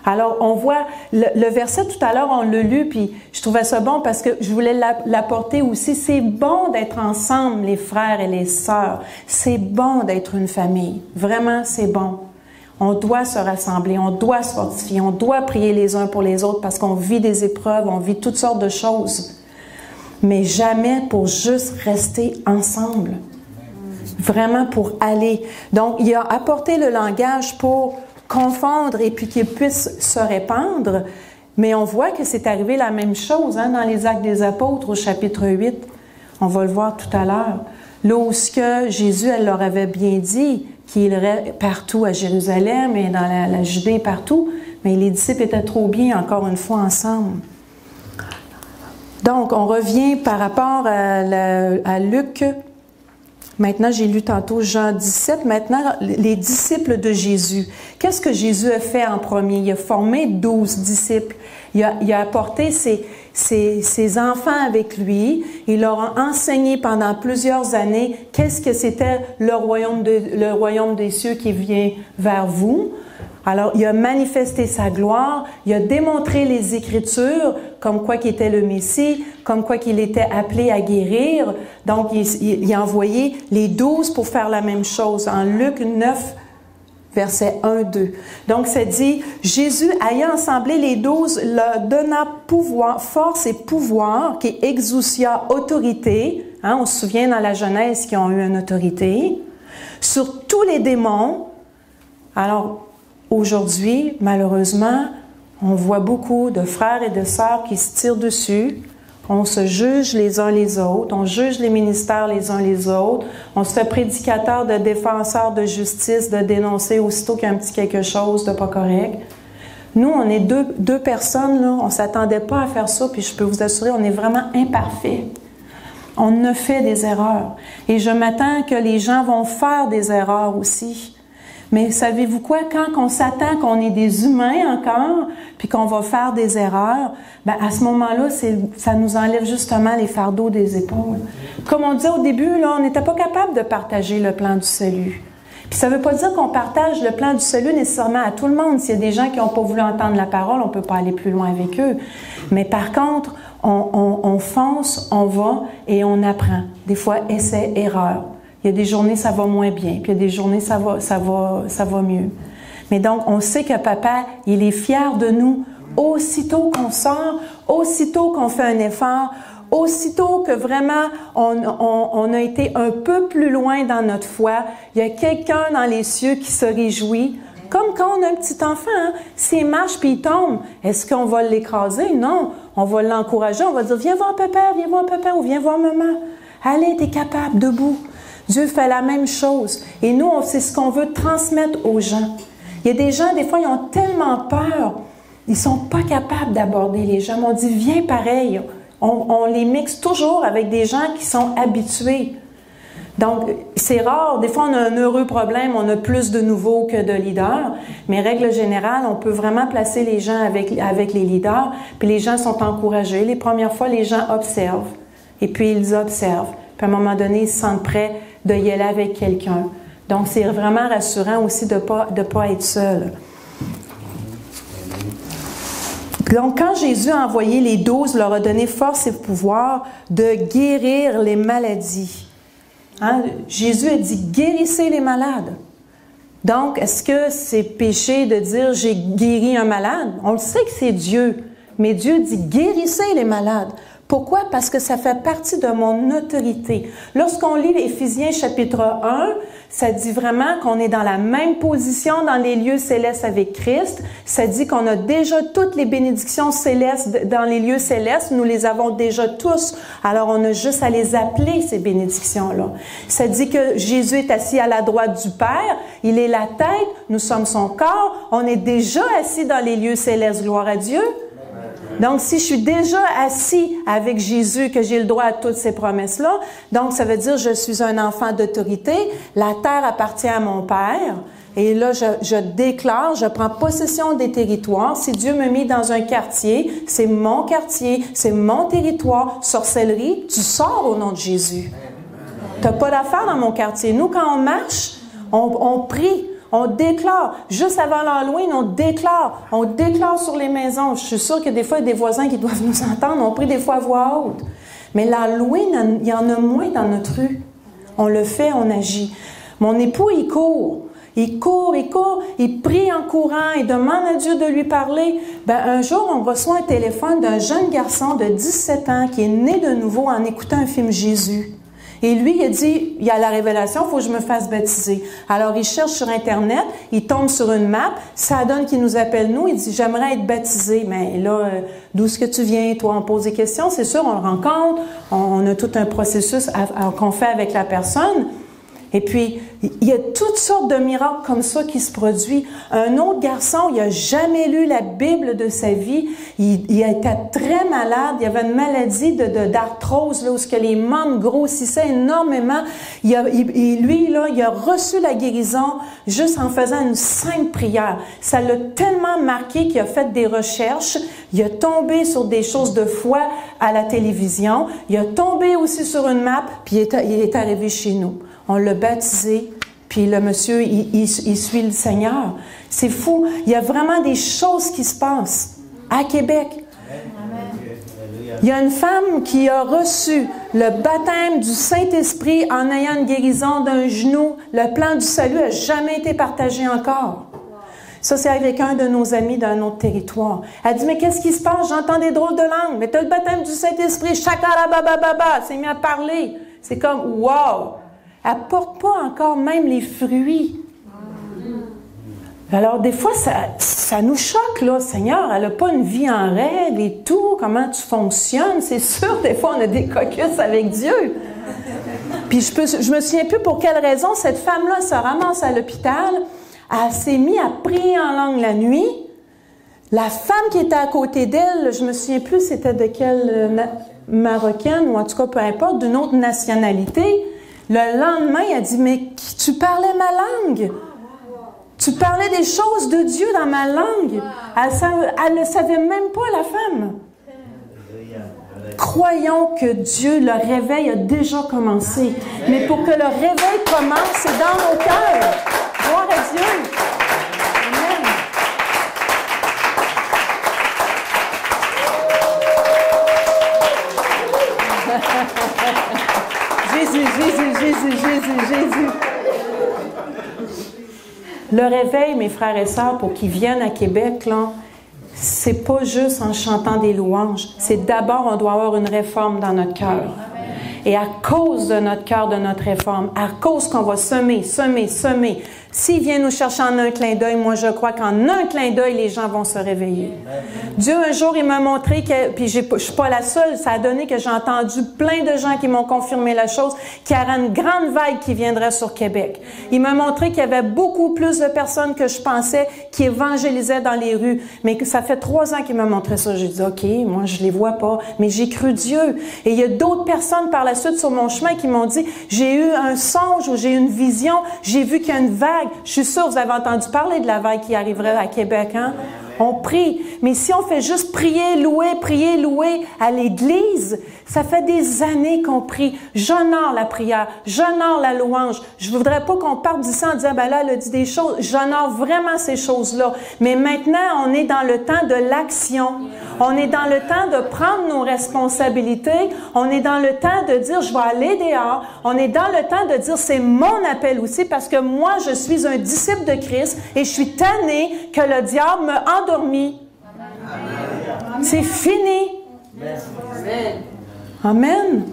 Alors, on voit, le verset tout à l'heure, on l'a lu, puis je trouvais ça bon parce que je voulais l'apporter aussi. C'est bon d'être ensemble, les frères et les sœurs. C'est bon d'être une famille. Vraiment, c'est bon. On doit se rassembler, on doit se fortifier, on doit prier les uns pour les autres parce qu'on vit des épreuves, on vit toutes sortes de choses. Mais jamais pour juste rester ensemble. Vraiment pour aller. Donc, il a apporté le langage pour confondre et puis qu'il puisse se répandre. Mais on voit que c'est arrivé la même chose dans les Actes des Apôtres au chapitre 8. On va le voir tout à l'heure. Là où Jésus, elle leur avait bien dit qu'il irait partout à Jérusalem et dans la Judée partout, mais les disciples étaient trop bien, encore une fois, ensemble. Donc, on revient par rapport à Luc. Maintenant, j'ai lu tantôt Jean 17. Maintenant, les disciples de Jésus. Qu'est-ce que Jésus a fait en premier? Il a formé 12 disciples. Il a apporté ses enfants avec lui. Il leur a enseigné pendant plusieurs années qu'est-ce que c'était le royaume des cieux qui vient vers vous. Alors, il a manifesté sa gloire, il a démontré les Écritures, comme quoi qu'il était le Messie, comme quoi qu'il était appelé à guérir. Donc, il a envoyé les 12 pour faire la même chose. En Luc 9, versets 1-2. Donc, ça dit, Jésus ayant assemblé les 12, leur donna pouvoir, force et pouvoir, qui exousia autorité. On se souvient dans la Genèse qu'ils ont eu une autorité. Sur tous les démons. Alors, aujourd'hui, malheureusement, on voit beaucoup de frères et de sœurs qui se tirent dessus. On se juge les uns les autres. On juge les ministères les uns les autres. On se fait prédicateur de défenseur de justice, de dénoncer aussitôt qu'il y a un petit quelque chose de pas correct. Nous, on est deux personnes, là, on ne s'attendait pas à faire ça, puis je peux vous assurer, on est vraiment imparfaits. On a fait des erreurs. Et je m'attends que les gens vont faire des erreurs aussi. Mais savez-vous quoi? Quand on s'attend qu'on est des humains encore, puis qu'on va faire des erreurs, ben à ce moment-là, ça nous enlève justement les fardeaux des épaules. Comme on disait au début, là, on n'était pas capable de partager le plan du salut. Puis ça ne veut pas dire qu'on partage le plan du salut nécessairement à tout le monde. S'il y a des gens qui n'ont pas voulu entendre la parole, on ne peut pas aller plus loin avec eux. Mais par contre, on fonce, on va et on apprend. Des fois, essai, erreur. Il y a des journées, ça va moins bien, puis il y a des journées, ça va mieux. Mais donc, on sait que papa, il est fier de nous. Aussitôt qu'on sort, aussitôt qu'on fait un effort, aussitôt que vraiment on a été un peu plus loin dans notre foi, il y a quelqu'un dans les cieux qui se réjouit. Comme quand on a un petit enfant, hein, s'il marche puis il tombe, est-ce qu'on va l'écraser? Non, on va l'encourager, on va dire, viens voir papa, ou viens voir maman. Allez, t'es capable, debout. Dieu fait la même chose. Et nous, c'est ce qu'on veut transmettre aux gens. Il y a des gens, des fois, ils ont tellement peur, ils sont pas capables d'aborder les gens. On dit, viens pareil. On les mixe toujours avec des gens qui sont habitués. Donc, c'est rare. Des fois, on a un heureux problème, on a plus de nouveaux que de leaders. Mais règle générale, on peut vraiment placer les gens avec les leaders. Puis les gens sont encouragés. Les premières fois, les gens observent. Et puis, ils observent. Puis à un moment donné, ils se sentent prêts de y aller avec quelqu'un. Donc, c'est vraiment rassurant aussi de pas être seul. Donc, quand Jésus a envoyé les 12, leur a donné force et pouvoir de guérir les maladies. Hein? Jésus a dit, guérissez les malades. Donc, est-ce que c'est péché de dire, j'ai guéri un malade? On le sait que c'est Dieu, mais Dieu dit, guérissez les malades. Pourquoi? Parce que ça fait partie de mon autorité. Lorsqu'on lit Éphésiens chapitre 1, ça dit vraiment qu'on est dans la même position dans les lieux célestes avec Christ. Ça dit qu'on a déjà toutes les bénédictions célestes dans les lieux célestes. Nous les avons déjà tous. Alors, on a juste à les appeler, ces bénédictions-là. Ça dit que Jésus est assis à la droite du Père. Il est la tête. Nous sommes son corps. On est déjà assis dans les lieux célestes. Gloire à Dieu. Donc, si je suis déjà assis avec Jésus, que j'ai le droit à toutes ces promesses-là, donc ça veut dire que je suis un enfant d'autorité, la terre appartient à mon Père, et là, je déclare, je prends possession des territoires. Si Dieu me met dans un quartier, c'est mon quartier, c'est mon territoire. Sorcellerie, tu sors au nom de Jésus. Tu n'as pas d'affaire dans mon quartier. Nous, quand on marche, on prie. On déclare. Juste avant l'Halloween, on déclare. On déclare sur les maisons. Je suis sûre que des fois, il y a des voisins qui doivent nous entendre. On prie des fois à voix haute. Mais l'Halloween, il y en a moins dans notre rue. On le fait, on agit. Mon époux, il court. Il court, il prie en courant, il demande à Dieu de lui parler. Un jour, on reçoit un téléphone d'un jeune garçon de 17 ans qui est né de nouveau en écoutant un film Jésus. Et lui, il a dit, il y a la révélation, il faut que je me fasse baptiser. Alors, il cherche sur Internet, il tombe sur une map, ça donne qu'il nous appelle nous, il dit, j'aimerais être baptisé. Mais là, d'où est-ce que tu viens? Toi, on pose des questions, c'est sûr, on le rencontre, on a tout un processus qu'on fait avec la personne. Et puis, il y a toutes sortes de miracles comme ça qui se produisent. Un autre garçon, il n'a jamais lu la Bible de sa vie. Il était très malade. Il y avait une maladie d'arthrose, là, où les membres grossissaient énormément. Il a reçu la guérison juste en faisant une simple prière. Ça l'a tellement marqué qu'il a fait des recherches. Il a tombé sur des choses de foi à la télévision. Il a tombé aussi sur une map, puis il est arrivé chez nous. On l'a baptisé, puis le monsieur, il suit le Seigneur. C'est fou. Il y a vraiment des choses qui se passent à Québec. Il y a une femme qui a reçu le baptême du Saint-Esprit en ayant une guérison d'un genou. Le plan du salut n'a jamais été partagé encore. Ça, c'est avec un de nos amis d'un autre territoire. Elle dit, mais qu'est-ce qui se passe? J'entends des drôles de langues. Mais tu as le baptême du Saint-Esprit. Chakarabababa. C'est mis à parler. C'est comme, wow! Elle ne porte pas encore même les fruits. Alors, des fois, ça nous choque, là. Seigneur, elle n'a pas une vie en règle et tout. Comment tu fonctionnes? C'est sûr, des fois, on a des caucus avec Dieu. Puis, je me souviens plus pour quelle raison cette femme-là se ramasse à l'hôpital. Elle s'est mise à prier en langue la nuit. La femme qui était à côté d'elle, je me souviens plus c'était de quelle Marocaine, ou en tout cas, peu importe, d'une autre nationalité. Le lendemain, elle a dit, mais tu parlais ma langue. Tu parlais des choses de Dieu dans ma langue. Elle ne savait même pas, la femme. Croyons que Dieu, le réveil a déjà commencé. Mais pour que le réveil commence, c'est dans nos cœurs. Gloire à Dieu. Amen. Jésus. Le réveil, mes frères et sœurs, pour qu'ils viennent à Québec, là, c'est pas juste en chantant des louanges. C'est d'abord, on doit avoir une réforme dans notre cœur. Et à cause de notre cœur, de notre réforme, à cause qu'on va semer, s'il vient nous chercher en un clin d'œil, moi je crois qu'en un clin d'œil, les gens vont se réveiller. Dieu, un jour, il m'a montré que, puis je suis pas la seule, ça a donné que j'ai entendu plein de gens qui m'ont confirmé la chose, qu'il y aurait une grande vague qui viendrait sur Québec. Il m'a montré qu'il y avait beaucoup plus de personnes que je pensais qui évangélisaient dans les rues, mais que ça fait 3 ans qu'il m'a montré ça. J'ai dit, OK, moi je les vois pas, mais j'ai cru Dieu. Et il y a d'autres personnes par la suite sur mon chemin qui m'ont dit, j'ai eu un songe ou j'ai eu une vision, j'ai vu qu'il y a une vague. Je suis sûre, vous avez entendu parler de la vague qui arriverait à Québec, hein? On prie. Mais si on fait juste prier, louer à l'Église, ça fait des années qu'on prie. J'honore la prière, j'honore la louange. Je voudrais pas qu'on parte d'ici en disant, ben là, elle a dit des choses. J'honore vraiment ces choses-là. Mais maintenant, on est dans le temps de l'action. On est dans le temps de prendre nos responsabilités. On est dans le temps de dire, je vais aller dehors. On est dans le temps de dire, c'est mon appel aussi, parce que moi, je suis un disciple de Christ et je suis tanné que le diable me endormi. C'est fini. Amen.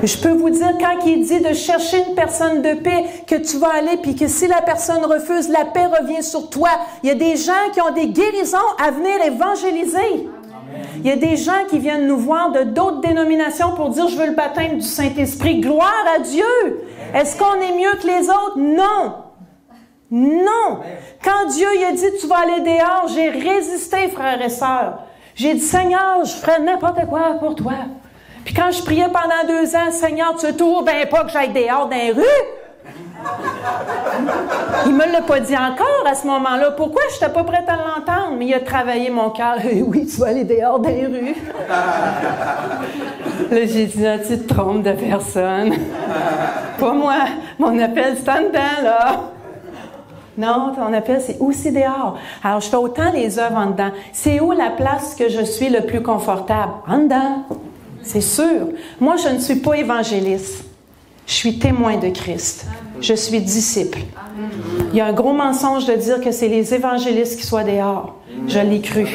Et je peux vous dire, quand il dit de chercher une personne de paix, que tu vas aller, puis que si la personne refuse, la paix revient sur toi. Il y a des gens qui ont des guérisons à venir évangéliser. Il y a des gens qui viennent nous voir de d'autres dénominations pour dire, je veux le baptême du Saint-Esprit. Gloire à Dieu! Est-ce qu'on est mieux que les autres? Non! Non! Quand Dieu il a dit, tu vas aller dehors, j'ai résisté, frères et sœurs. J'ai dit, Seigneur, je ferai n'importe quoi pour toi. Puis quand je priais pendant 2 ans, Seigneur, tu veux toujours bien pas que j'aille dehors dans les rues? Il me l'a pas dit encore à ce moment-là. Pourquoi je n'étais pas prête à l'entendre? Mais il a travaillé mon cœur. Oui, tu vas aller dehors dans les rues. Là, j'ai dit, tu te trompes de personne. Pas moi. Mon appel, c'est en dedans, là. Non, ton appel, c'est aussi dehors. Alors, je fais autant les œuvres en dedans. C'est où la place que je suis le plus confortable? En dedans. C'est sûr. Moi, je ne suis pas évangéliste. Je suis témoin de Christ. Je suis disciple. Il y a un gros mensonge de dire que c'est les évangélistes qui soient dehors. Je l'ai cru.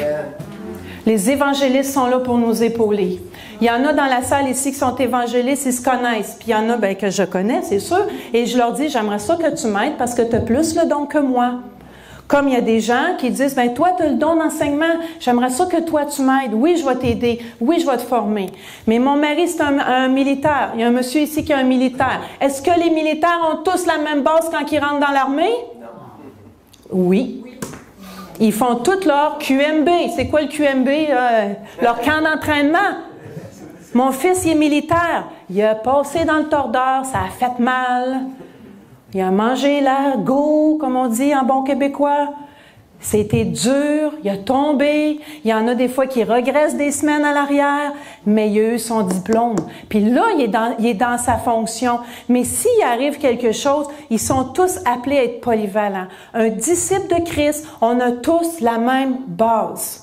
Les évangélistes sont là pour nous épauler. Il y en a dans la salle ici qui sont évangélistes, ils se connaissent. Puis il y en a que je connais, c'est sûr. Et je leur dis, j'aimerais ça que tu m'aides parce que tu as plus le don que moi. Comme il y a des gens qui disent, toi, tu as le don d'enseignement, j'aimerais ça que toi, tu m'aides. Oui, je vais t'aider. Oui, je vais te former. Mais mon mari, c'est un militaire. Il y a un monsieur ici qui est un militaire. Est-ce que les militaires ont tous la même base quand ils rentrent dans l'armée? Oui. Ils font tout leur QMB. C'est quoi le QMB? Leur camp d'entraînement. Mon fils, il est militaire. Il a passé dans le tordeur, ça a fait mal. Il a mangé la go, comme on dit en bon québécois. C'était dur, il a tombé. Il y en a des fois qui regressent des semaines à l'arrière, mais il a eu son diplôme. Puis là, il est dans sa fonction. Mais s'il arrive quelque chose, ils sont tous appelés à être polyvalents. Un disciple de Christ, on a tous la même base.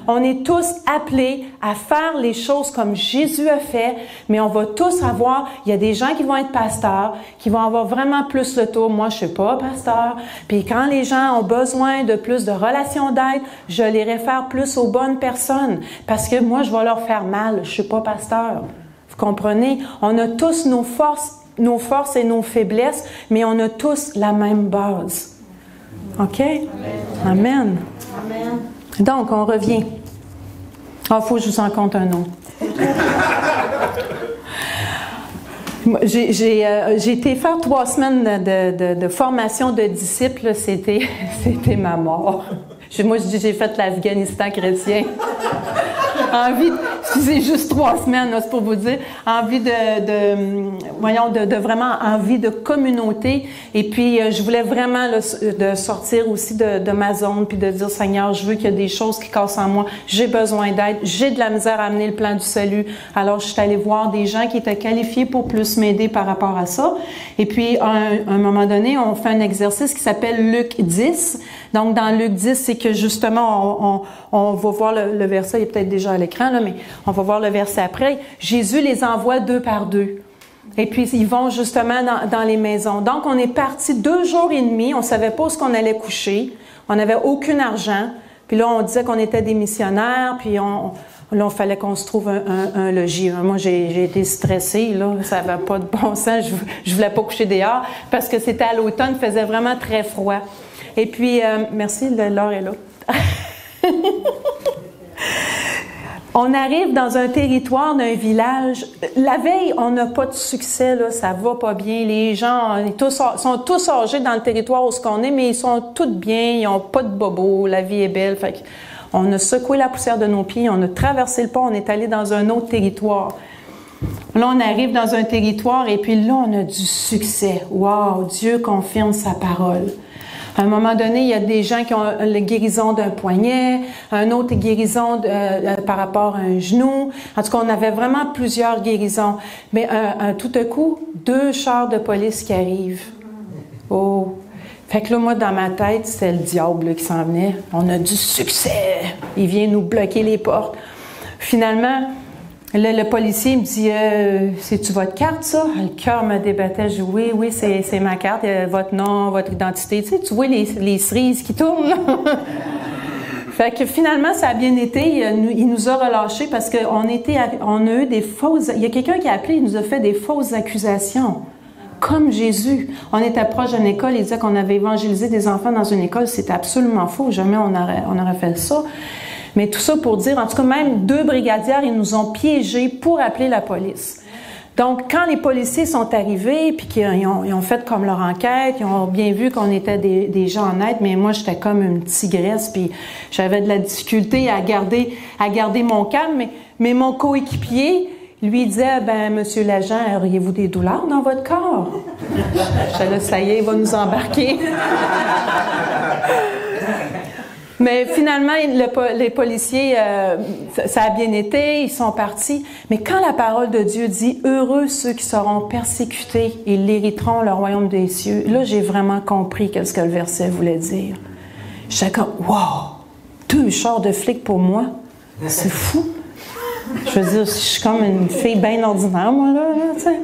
On est tous appelés à faire les choses comme Jésus a fait, mais on va tous avoir, il y a des gens qui vont être pasteurs, qui vont avoir vraiment plus le tour. Moi, je suis pas pasteur. Puis quand les gens ont besoin de plus de relations d'aide, je les réfère plus aux bonnes personnes. Parce que moi, je vais leur faire mal. Je suis pas pasteur. Vous comprenez? On a tous nos forces et nos faiblesses, mais on a tous la même base. OK? Amen. Amen. Donc, on revient. Ah, faut que je vous en compte un autre. J'ai été faire 3 semaines de formation de disciples. C'était ma mort. Moi, je dis j'ai fait l'Afghanistan chrétien. Excusez, juste 3 semaines, là, c'est pour vous dire, de vraiment envie de communauté. Et puis, je voulais vraiment de sortir aussi de ma zone, puis de dire, Seigneur, je veux qu'il y ait des choses qui cassent en moi. J'ai besoin d'aide. J'ai de la misère à amener le plan du salut. Alors, je suis allée voir des gens qui étaient qualifiés pour plus m'aider par rapport à ça. Et puis, à un moment donné, on fait un exercice qui s'appelle Luc 10. Donc, dans Luc 10, c'est que justement, on va voir le verset, il est peut-être déjà à l'écran, là, mais on va voir le verset après. Jésus les envoie 2 par 2. Et puis, ils vont justement dans les maisons. Donc, on est parti 2 jours et demi. On savait pas où est-ce qu'on allait coucher. On n'avait aucun argent. Puis là, on disait qu'on était des missionnaires. Puis là, il fallait qu'on se trouve un logis. Moi, j'ai été stressée. Là, ça n'avait pas de bon sens. Je voulais pas coucher dehors parce que c'était à l'automne. Il faisait vraiment très froid. Et puis, merci, Laure est là. On arrive dans un territoire d'un village. La veille, on n'a pas de succès, là, ça va pas bien. Les gens sont tous âgés dans le territoire où on est, mais ils sont tous bien, ils n'ont pas de bobos, la vie est belle. Fait on a secoué la poussière de nos pieds, on a traversé le pont, on est allé dans un autre territoire. Là, on arrive dans un territoire et puis là, on a du succès. Wow, Dieu confirme sa parole. À un moment donné, il y a des gens qui ont la guérison d'un poignet, un autre guérison par rapport à un genou. En tout cas, on avait vraiment plusieurs guérisons. Mais tout à coup, 2 chars de police qui arrivent. Oh! Fait que là, moi, dans ma tête, c'était le diable là, qui s'en venait. On a du succès! Il vient nous bloquer les portes. Finalement, le policier me dit « C'est-tu votre carte, ça? » Le cœur me débattait. Je dis « Oui, c'est ma carte. Votre nom, votre identité. » Tu sais, tu vois les cerises qui tournent, là? Fait que finalement, ça a bien été. Il nous a relâchés parce qu'on a eu des fausses... Il y a quelqu'un qui a appelé, il nous a fait des fausses accusations. Comme Jésus. On était proche d'une école, il disait qu'on avait évangélisé des enfants dans une école. C'était absolument faux. Jamais on aurait fait ça. Mais tout ça pour dire, en tout cas, même 2 brigadières, ils nous ont piégés pour appeler la police. Donc, quand les policiers sont arrivés, puis qu'ils ont fait comme leur enquête, ils ont bien vu qu'on était des gens honnêtes, mais moi, j'étais comme une tigresse, puis j'avais de la difficulté à garder mon calme, mais mon coéquipier, lui disait, ben, monsieur l'agent, auriez-vous des douleurs dans votre corps? J'étais là, ça y est, il va nous embarquer. Mais finalement, les policiers, ça a bien été, ils sont partis. Mais quand la parole de Dieu dit « Heureux ceux qui seront persécutés, ils hériteront le royaume des cieux », là, j'ai vraiment compris ce que le verset voulait dire. J'étais comme « Wow! 2 chars de flics pour moi? C'est fou! » Je veux dire, je suis comme une fille bien ordinaire, moi, là tu sais.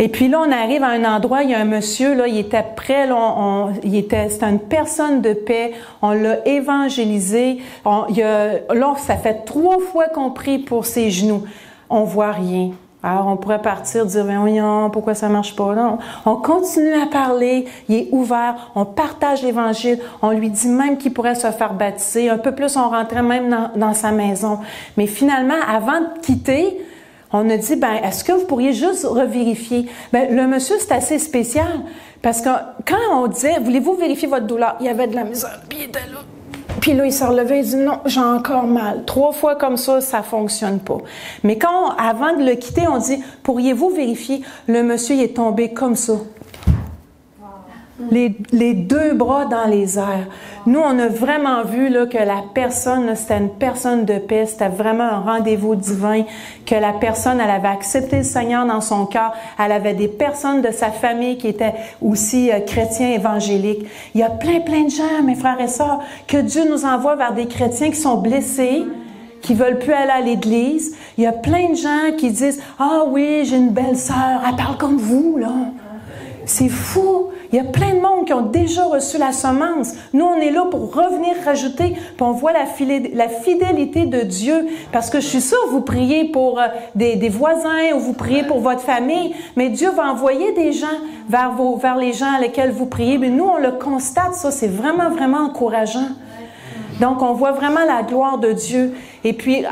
Et puis là, on arrive à un endroit, il y a un monsieur, là, il était prêt, là, c'était une personne de paix, on l'a évangélisé, là, ça fait 3 fois qu'on prie pour ses genoux, on voit rien. Alors, on pourrait partir, dire, voyons, pourquoi ça marche pas? Non, on continue à parler, il est ouvert, on partage l'Évangile, on lui dit même qu'il pourrait se faire baptiser, un peu plus, on rentrait même dans sa maison. Mais finalement, avant de quitter, on a dit, ben, est-ce que vous pourriez juste revérifier? Ben, le monsieur, c'est assez spécial, parce que quand on disait, voulez-vous vérifier votre douleur? Il y avait de la misère, puis il était là. Puis là, il s'est relevé, il dit, non, j'ai encore mal. 3 fois comme ça fonctionne pas. Mais avant de le quitter, on dit, pourriez-vous vérifier? Le monsieur, il est tombé comme ça. Les 2 bras dans les airs. Nous, on a vraiment vu là, que la personne, là, c'était une personne de paix, c'était vraiment un rendez-vous divin, que la personne, elle avait accepté le Seigneur dans son cœur, elle avait des personnes de sa famille qui étaient aussi chrétiens évangéliques. Il y a plein de gens, mes frères et sœurs, que Dieu nous envoie vers des chrétiens qui sont blessés, qui veulent plus aller à l'église. Il y a plein de gens qui disent « Ah oui, j'ai une belle sœur, elle parle comme vous, là. » C'est fou! Il y a plein de monde qui ont déjà reçu la semence. Nous, on est là pour revenir rajouter, puis on voit la fidélité de Dieu. Parce que je suis sûre, vous priez pour des voisins ou vous priez pour votre famille, mais Dieu va envoyer des gens vers les gens à lesquels vous priez. Mais nous, on le constate, ça, c'est vraiment, vraiment encourageant. Donc, on voit vraiment la gloire de Dieu. Et puis,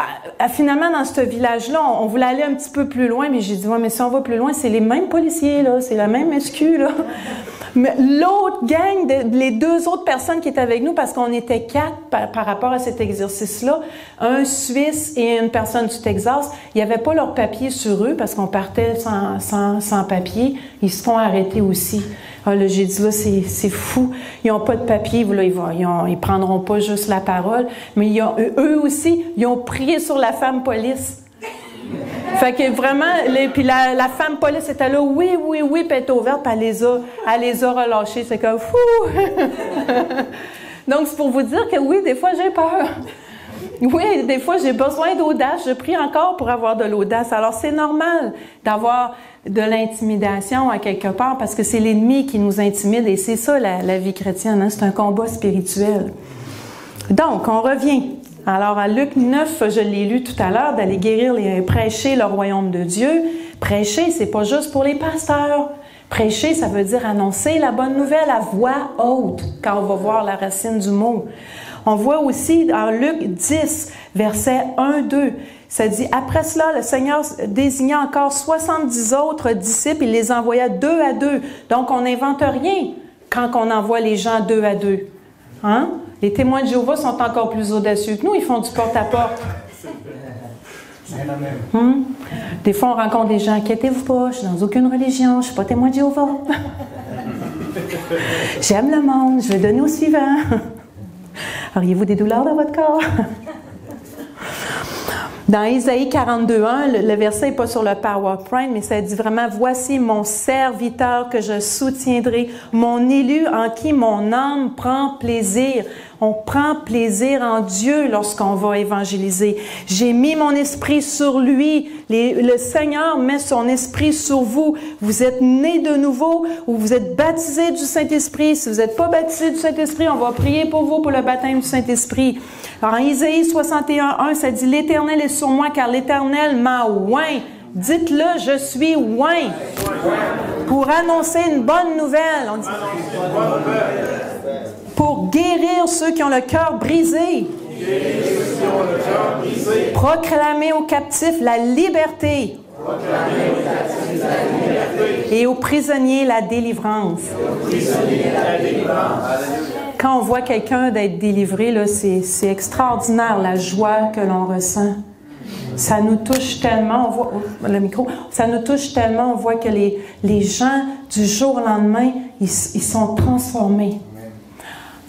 finalement, dans ce village-là, on voulait aller un petit peu plus loin, mais j'ai dit, ouais, mais si on va plus loin, c'est les mêmes policiers, là, c'est la même SQ, là. Mais l'autre gang, les 2 autres personnes qui étaient avec nous, parce qu'on était 4 par rapport à cet exercice-là, un Suisse et une personne du Texas, il n'y avait pas leur papier sur eux, parce qu'on partait sans papier, ils se font arrêter aussi. Ah, là, j'ai dit, là, c'est fou. Ils n'ont pas de papier, là, ils prendront pas juste la parole, mais eux aussi, ils ont prié sur la femme police. Fait que vraiment, puis la femme police était là, oui, puis elle était ouverte, puis elle les a relâchés. C'est comme, fou! Donc, c'est pour vous dire que oui, des fois, j'ai peur. Oui, des fois, j'ai besoin d'audace. Je prie encore pour avoir de l'audace. Alors, c'est normal d'avoir de l'intimidation à quelque part parce que c'est l'ennemi qui nous intimide et c'est ça la vie chrétienne. Hein? C'est un combat spirituel. Donc, on revient. Alors, à Luc 9, je l'ai lu tout à l'heure, d'aller guérir, prêcher le royaume de Dieu. Prêcher, c'est pas juste pour les pasteurs. Prêcher, ça veut dire annoncer la bonne nouvelle à voix haute, quand on va voir la racine du mot. On voit aussi dans Luc 10, versets 1-2, ça dit « Après cela, le Seigneur désigna encore 70 autres disciples, il les envoya 2 à 2. » Donc, on n'invente rien quand on envoie les gens 2 à 2. Hein? Les témoins de Jéhovah sont encore plus audacieux que nous, ils font du porte-à-porte. Des fois, on rencontre des gens, inquiétez-vous pas, je suis dans aucune religion, je ne suis pas témoin de Jéhovah. J'aime le monde, je vais donner au suivant. Auriez-vous des douleurs dans votre corps? Dans Isaïe 42.1, le verset n'est pas sur le PowerPoint, mais ça dit vraiment « Voici mon serviteur que je soutiendrai, mon élu en qui mon âme prend plaisir. » On prend plaisir en Dieu lorsqu'on va évangéliser. J'ai mis mon esprit sur lui. Le Seigneur met son esprit sur vous. Vous êtes nés de nouveau ou vous êtes baptisés du Saint-Esprit. Si vous n'êtes pas baptisés du Saint-Esprit, on va prier pour vous pour le baptême du Saint-Esprit. Alors, en Isaïe 61.1, ça dit « L'Éternel est sur moi car l'Éternel m'a oint. » Dites-le, je suis oint. Pour annoncer une bonne nouvelle. On dit, pour guérir ceux qui ont le cœur brisé. Proclamer aux captifs la liberté. Et aux prisonniers la délivrance. Quand on voit quelqu'un d'être délivré, là, c'est extraordinaire la joie que l'on ressent. Ça nous touche tellement, on voit le micro, ça nous touche tellement, on voit que les gens, du jour au lendemain, ils sont transformés.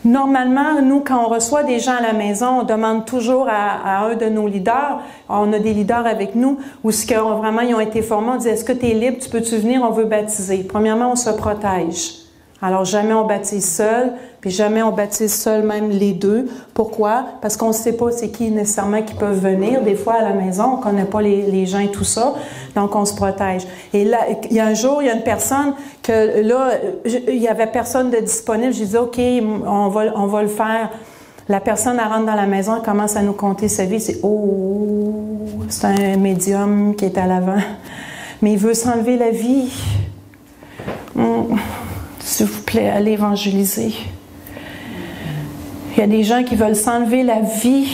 Normalement, nous, quand on reçoit des gens à la maison, on demande toujours à un de nos leaders, on a des leaders avec nous, où vraiment ils ont été formés, on dit « Est-ce que tu es libre, tu peux-tu venir, on veut baptiser ?» Premièrement, on se protège. Alors, jamais on baptise seul, puis jamais on baptise seul même les deux. Pourquoi? Parce qu'on ne sait pas c'est qui nécessairement qui peuvent venir. Des fois, à la maison, on ne connaît pas les gens et tout ça, donc on se protège. Et là, il y a un jour, il y a une personne que là, il n'y avait personne de disponible. J'ai dit, OK, on va le faire. La personne, elle rentre dans la maison, elle commence à nous conter sa vie. C'est, oh, c'est un médium qui est à l'avant. Mais il veut s'enlever la vie. S'il vous plaît, allez évangéliser. Il y a des gens qui veulent s'enlever la vie,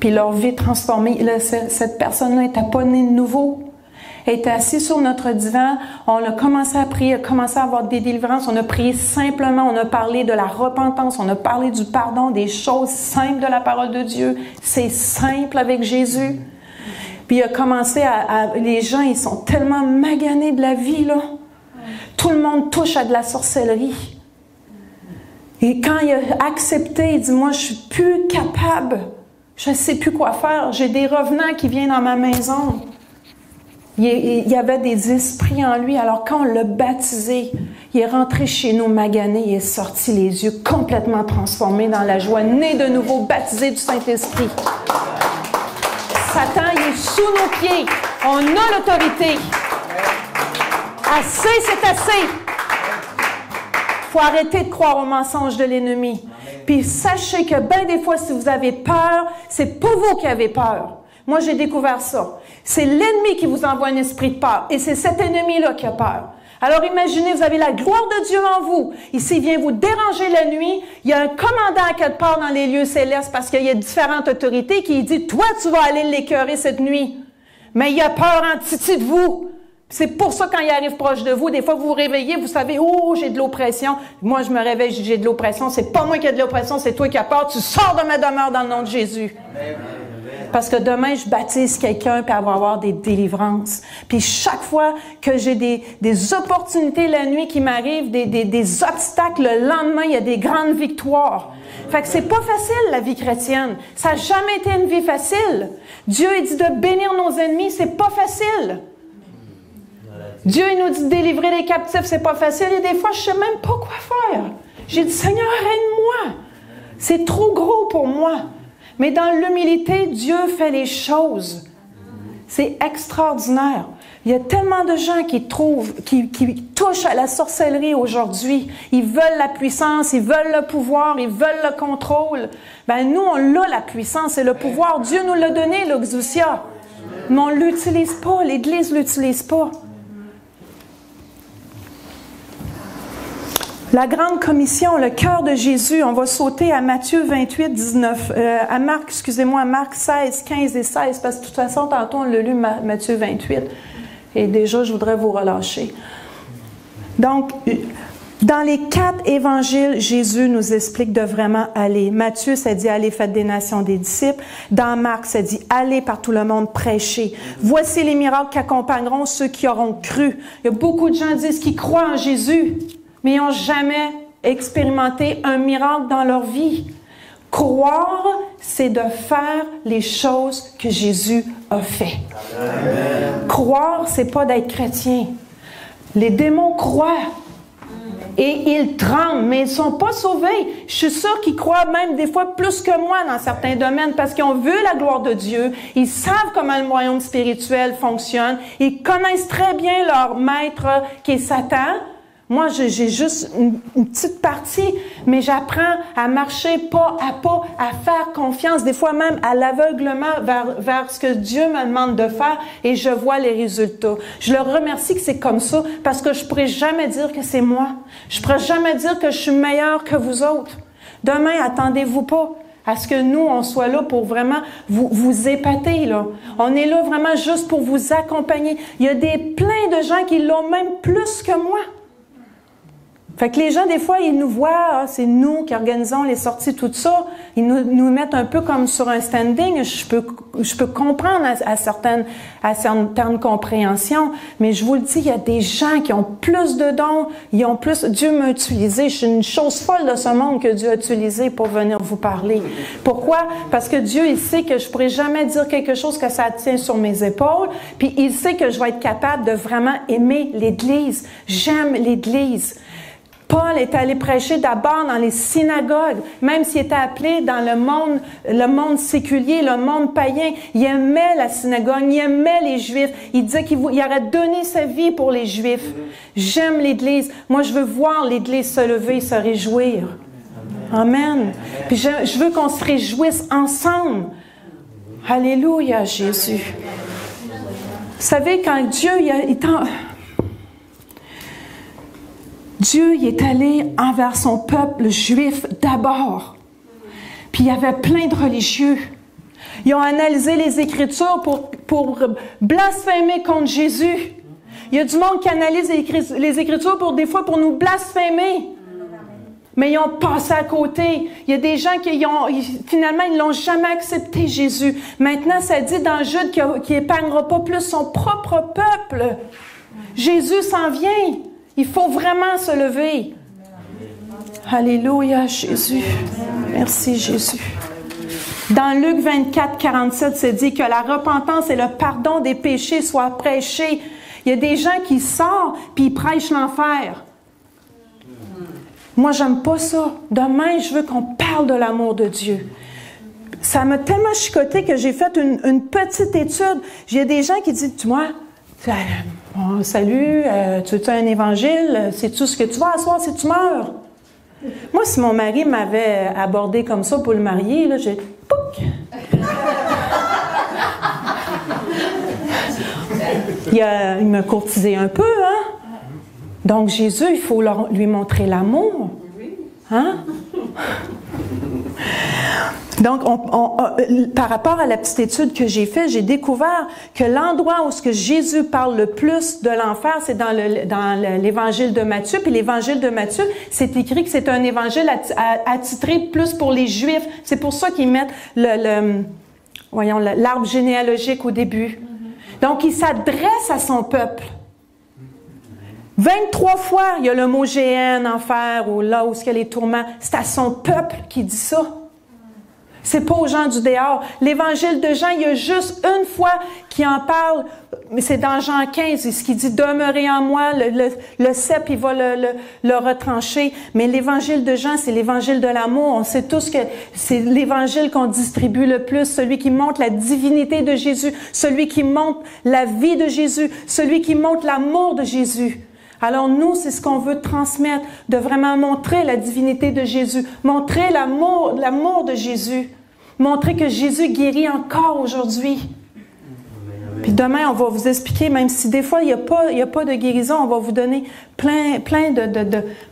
puis leur vie transformée. Là, cette personne-là n'était pas née de nouveau. Elle était assise sur notre divan. On a commencé à prier, on a commencé à avoir des délivrances. On a prié simplement, on a parlé de la repentance, on a parlé du pardon, des choses simples de la parole de Dieu. C'est simple avec Jésus. Puis il a commencé les gens, ils sont tellement maganés de la vie, là. Tout le monde touche à de la sorcellerie. Et quand il a accepté, il dit, moi, je suis plus capable. Je ne sais plus quoi faire. J'ai des revenants qui viennent dans ma maison. Il y avait des esprits en lui. Alors, quand on l'a baptisé, il est rentré chez nous magané. Il est sorti les yeux complètement transformés dans la joie. Né de nouveau, baptisé du Saint-Esprit. Satan, il est sous nos pieds. On a l'autorité. Assez, c'est assez. Il faut arrêter de croire aux mensonges de l'ennemi. Puis sachez que bien des fois, si vous avez peur, c'est pas vous qui avez peur. Moi, j'ai découvert ça. C'est l'ennemi qui vous envoie un esprit de peur. Et c'est cet ennemi-là qui a peur. Alors imaginez, vous avez la gloire de Dieu en vous. Ici, il vient vous déranger la nuit. Il y a un commandant à quelque part dans les lieux célestes parce qu'il y a différentes autorités qui dit, toi, tu vas aller l'écœurer cette nuit. Mais il a peur en titi de vous. C'est pour ça, quand il arrive proche de vous, des fois, vous vous réveillez, vous savez, oh, j'ai de l'oppression. Moi, je me réveille, j'ai de l'oppression. C'est pas moi qui ai de l'oppression, c'est toi qui as peur. Tu sors de ma demeure dans le nom de Jésus. Parce que demain, je baptise quelqu'un, puis elle va avoir des délivrances. Puis chaque fois que j'ai des opportunités la nuit qui m'arrivent, des obstacles, le lendemain, il y a des grandes victoires. Fait que c'est pas facile, la vie chrétienne. Ça n'a jamais été une vie facile. Dieu, il dit de bénir nos ennemis, c'est pas facile. Dieu, il nous dit de délivrer les captifs, c'est pas facile. Et des fois, je sais même pas quoi faire. J'ai dit, Seigneur, aide-moi. C'est trop gros pour moi. Mais dans l'humilité, Dieu fait les choses. C'est extraordinaire. Il y a tellement de gens qui touchent à la sorcellerie aujourd'hui. Ils veulent la puissance, ils veulent le pouvoir, ils veulent le contrôle. Ben nous, on a la puissance et le pouvoir. Dieu nous l'a donné, l'exousia. Mais on ne l'utilise pas, l'Église ne l'utilise pas. La grande commission, le cœur de Jésus, on va sauter à Matthieu 28, 19, à Marc 16, 15 et 16, parce que de toute façon, tantôt on l'a lu, Matthieu 28. Et déjà, je voudrais vous relâcher. Donc, dans les 4 évangiles, Jésus nous explique de vraiment aller. Matthieu, ça dit « Allez, faites des nations des disciples ». Dans Marc, ça dit « Allez par tout le monde, prêcher ». Voici les miracles qui accompagneront ceux qui auront cru. Il y a beaucoup de gens qui disent qu'ils croient en Jésus, mais ils n'ont jamais expérimenté un miracle dans leur vie. Croire, c'est de faire les choses que Jésus a fait. Amen. Croire, c'est pas d'être chrétien. Les démons croient et ils tremblent, mais ils ne sont pas sauvés. Je suis sûre qu'ils croient même des fois plus que moi dans certains domaines parce qu'ils ont vu la gloire de Dieu. Ils savent comment le royaume spirituel fonctionne. Ils connaissent très bien leur maître qui est Satan. Moi, j'ai juste une petite partie, mais j'apprends à marcher pas, à faire confiance, des fois même à l'aveuglement vers ce que Dieu me demande de faire et je vois les résultats. Je le remercie que c'est comme ça parce que je pourrais jamais dire que c'est moi. Je pourrais jamais dire que je suis meilleure que vous autres. Demain, attendez-vous pas à ce que nous, on soit là pour vraiment vous épater, là. On est là vraiment juste pour vous accompagner. Il y a plein de gens qui l'ont même plus que moi. Fait que les gens, des fois, ils nous voient, c'est nous qui organisons les sorties, tout ça. Ils nous mettent un peu comme sur un standing. Je peux comprendre à certaines compréhensions, mais je vous le dis, il y a des gens qui ont plus de dons, ils ont plus. Dieu m'a utilisé. Je suis une chose folle de ce monde que Dieu a utilisé pour venir vous parler. Pourquoi? Parce que Dieu, il sait que je pourrais jamais dire quelque chose que ça tient sur mes épaules, puis il sait que je vais être capable de vraiment aimer l'Église. J'aime l'Église. Paul est allé prêcher d'abord dans les synagogues, même s'il était appelé dans le monde séculier, le monde païen. Il aimait la synagogue, il aimait les Juifs. Il disait qu'il aurait donné sa vie pour les Juifs. J'aime l'Église. Moi, je veux voir l'Église se lever, se réjouir. Amen. Puis je veux qu'on se réjouisse ensemble. Alléluia, Jésus. Vous savez, quand Dieu Dieu il est allé envers son peuple juif d'abord. Puis il y avait plein de religieux. Ils ont analysé les Écritures pour blasphémer contre Jésus. Il y a du monde qui analyse les Écritures des fois pour nous blasphémer. Mais ils ont passé à côté. Il y a des gens finalement, ils n'ont jamais accepté Jésus. Maintenant, ça dit dans Jude qu'il n'épargnera pas plus son propre peuple. Jésus s'en vient. Il faut vraiment se lever. Alléluia, Jésus. Merci, Jésus. Dans Luc 24, 47, c'est dit que la repentance et le pardon des péchés soient prêchés. Il y a des gens qui sortent puis ils prêchent l'enfer. Moi, j'aime pas ça. Demain, je veux qu'on parle de l'amour de Dieu. Ça m'a tellement chicoté que j'ai fait une petite étude. Il y a des gens qui disent, tu vois, oh, salut, tu veux un évangile? C'est-tu ce que tu vas asseoir si tu meurs? Moi, si mon mari m'avait abordé comme ça pour le marier, là, j'ai... Pouc! Il m'a courtisé un peu, hein? Donc, Jésus, il faut lui montrer l'amour. Hein? Donc, par rapport à la petite étude que j'ai faite, j'ai découvert que l'endroit où ce que Jésus parle le plus de l'enfer, c'est dans l'évangile de Matthieu. Puis l'évangile de Matthieu, c'est écrit que c'est un évangile attitré plus pour les Juifs. C'est pour ça qu'ils mettent l'arbre généalogique au début. Donc, il s'adresse à son peuple. 23 fois, il y a le mot GN, enfer, ou là où il y a les tourments. C'est à son peuple qui dit ça. C'est pas aux gens du dehors. L'évangile de Jean, il y a juste une fois qui en parle, mais c'est dans Jean 15, ce qui dit « Demeurez en moi », le cep, il va le retrancher. Mais l'évangile de Jean, c'est l'évangile de l'amour. On sait tous que c'est l'évangile qu'on distribue le plus, celui qui montre la divinité de Jésus, celui qui montre la vie de Jésus, celui qui montre l'amour de Jésus. Alors nous, c'est ce qu'on veut transmettre, de vraiment montrer la divinité de Jésus, montrer l'amour de Jésus, montrer que Jésus guérit encore aujourd'hui. Puis demain, on va vous expliquer, même si des fois, il n'y a pas de guérison, on va vous donner plein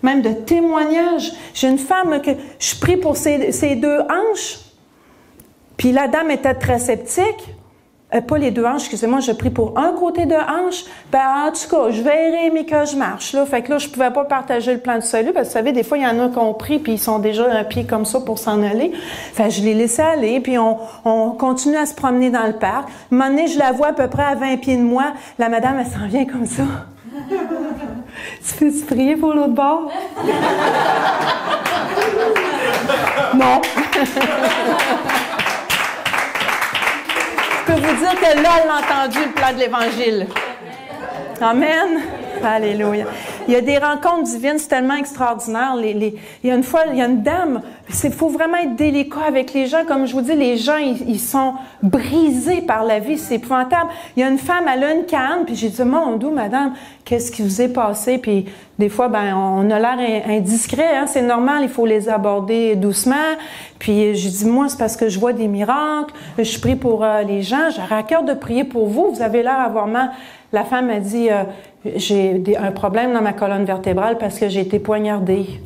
même de témoignages. J'ai une femme que je prie pour ses deux hanches, puis la dame était très sceptique. Pas les deux hanches, excusez-moi, je prie pour un côté de hanche. En tout cas, je verrai, mais que je marche. Là. Fait que là, je pouvais pas partager le plan de salut, parce que vous savez, des fois, il y en a qui ont pris, puis ils sont déjà un pied comme ça pour s'en aller. Fait que je les laissais aller, puis on continue à se promener dans le parc. Un moment donné, je la vois à peu près à 20 pieds de moi. La madame, elle s'en vient comme ça. Tu peux-tu prier pour l'autre bord? Non. Je peux vous dire que là, elle a entendu le plan de l'Évangile. Amen. Alléluia. Il y a des rencontres divines, c'est tellement extraordinaire. Il y a une fois, il y a une dame, il faut vraiment être délicat avec les gens. Comme je vous dis, les gens, ils sont brisés par la vie, c'est épouvantable. Il y a une femme, elle a une canne, puis j'ai dit, mon Dieu, madame, qu'est-ce qui vous est passé? Puis des fois, on a l'air indiscret, hein, c'est normal, il faut les aborder doucement. Puis j'ai dit, moi, c'est parce que je vois des miracles, je prie pour les gens, j'aurais à cœur de prier pour vous, vous avez l'air d'avoir mal. La femme a dit, j'ai un problème dans ma colonne vertébrale parce que j'ai été poignardée.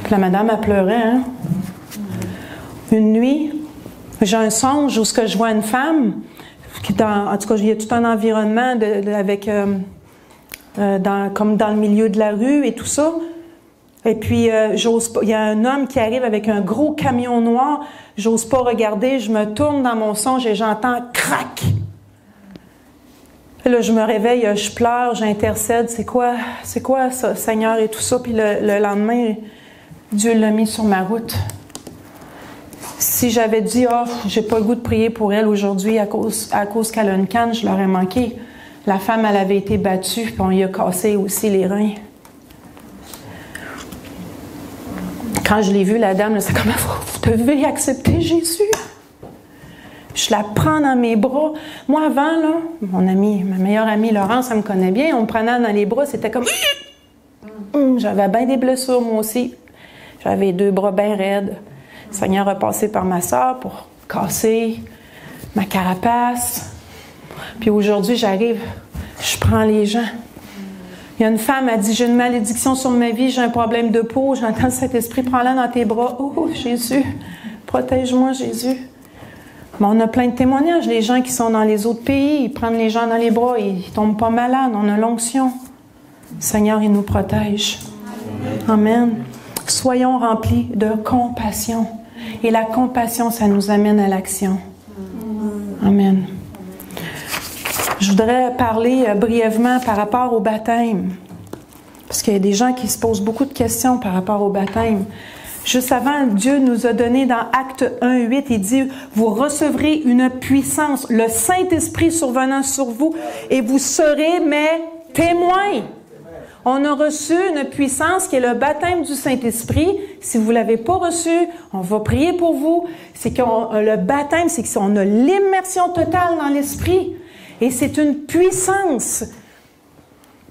Puis la madame a pleuré, hein. Une nuit, j'ai un songe où je vois une femme, en tout cas, il y a tout un environnement avec comme dans le milieu de la rue et tout ça. Et puis, il y a un homme qui arrive avec un gros camion noir. J'ose pas regarder. Je me tourne dans mon songe et j'entends crac. Là, je me réveille, je pleure, j'intercède. C'est quoi ça, Seigneur, et tout ça. Puis le lendemain, Dieu l'a mis sur ma route. Si j'avais dit, j'ai pas le goût de prier pour elle aujourd'hui à cause qu'elle a une canne, je l'aurais manqué. La femme, elle avait été battue, puis on lui a cassé aussi les reins. Quand je l'ai vue, la dame, c'est comme, vous devez accepter Jésus. Je la prends dans mes bras. Moi, avant, là, ma meilleure amie Laurence, elle me connaît bien, on me prenait dans les bras, c'était comme... J'avais bien des blessures, moi aussi. J'avais 2 bras bien raides. Le Seigneur a passé par ma sœur pour casser ma carapace. Puis aujourd'hui, j'arrive, je prends les gens. Il y a une femme, elle dit, j'ai une malédiction sur ma vie, j'ai un problème de peau, j'entends le Saint-Esprit, prends-la dans tes bras. Oh, Jésus, protège-moi, Jésus. Mais on a plein de témoignages. Les gens qui sont dans les autres pays, ils prennent les gens dans les bras, ils tombent pas malades, on a l'onction. Le Seigneur, il nous protège. Amen. Soyons remplis de compassion. Et la compassion, ça nous amène à l'action. Amen. Je voudrais parler brièvement par rapport au baptême. Parce qu'il y a des gens qui se posent beaucoup de questions par rapport au baptême. Juste avant, Dieu nous a donné dans Actes 1:8, il dit, vous recevrez une puissance, le Saint-Esprit survenant sur vous, et vous serez mes témoins. On a reçu une puissance qui est le baptême du Saint-Esprit. Si vous ne l'avez pas reçu, on va prier pour vous. C'est que le baptême, c'est qu'on a l'immersion totale dans l'Esprit. Et c'est une puissance,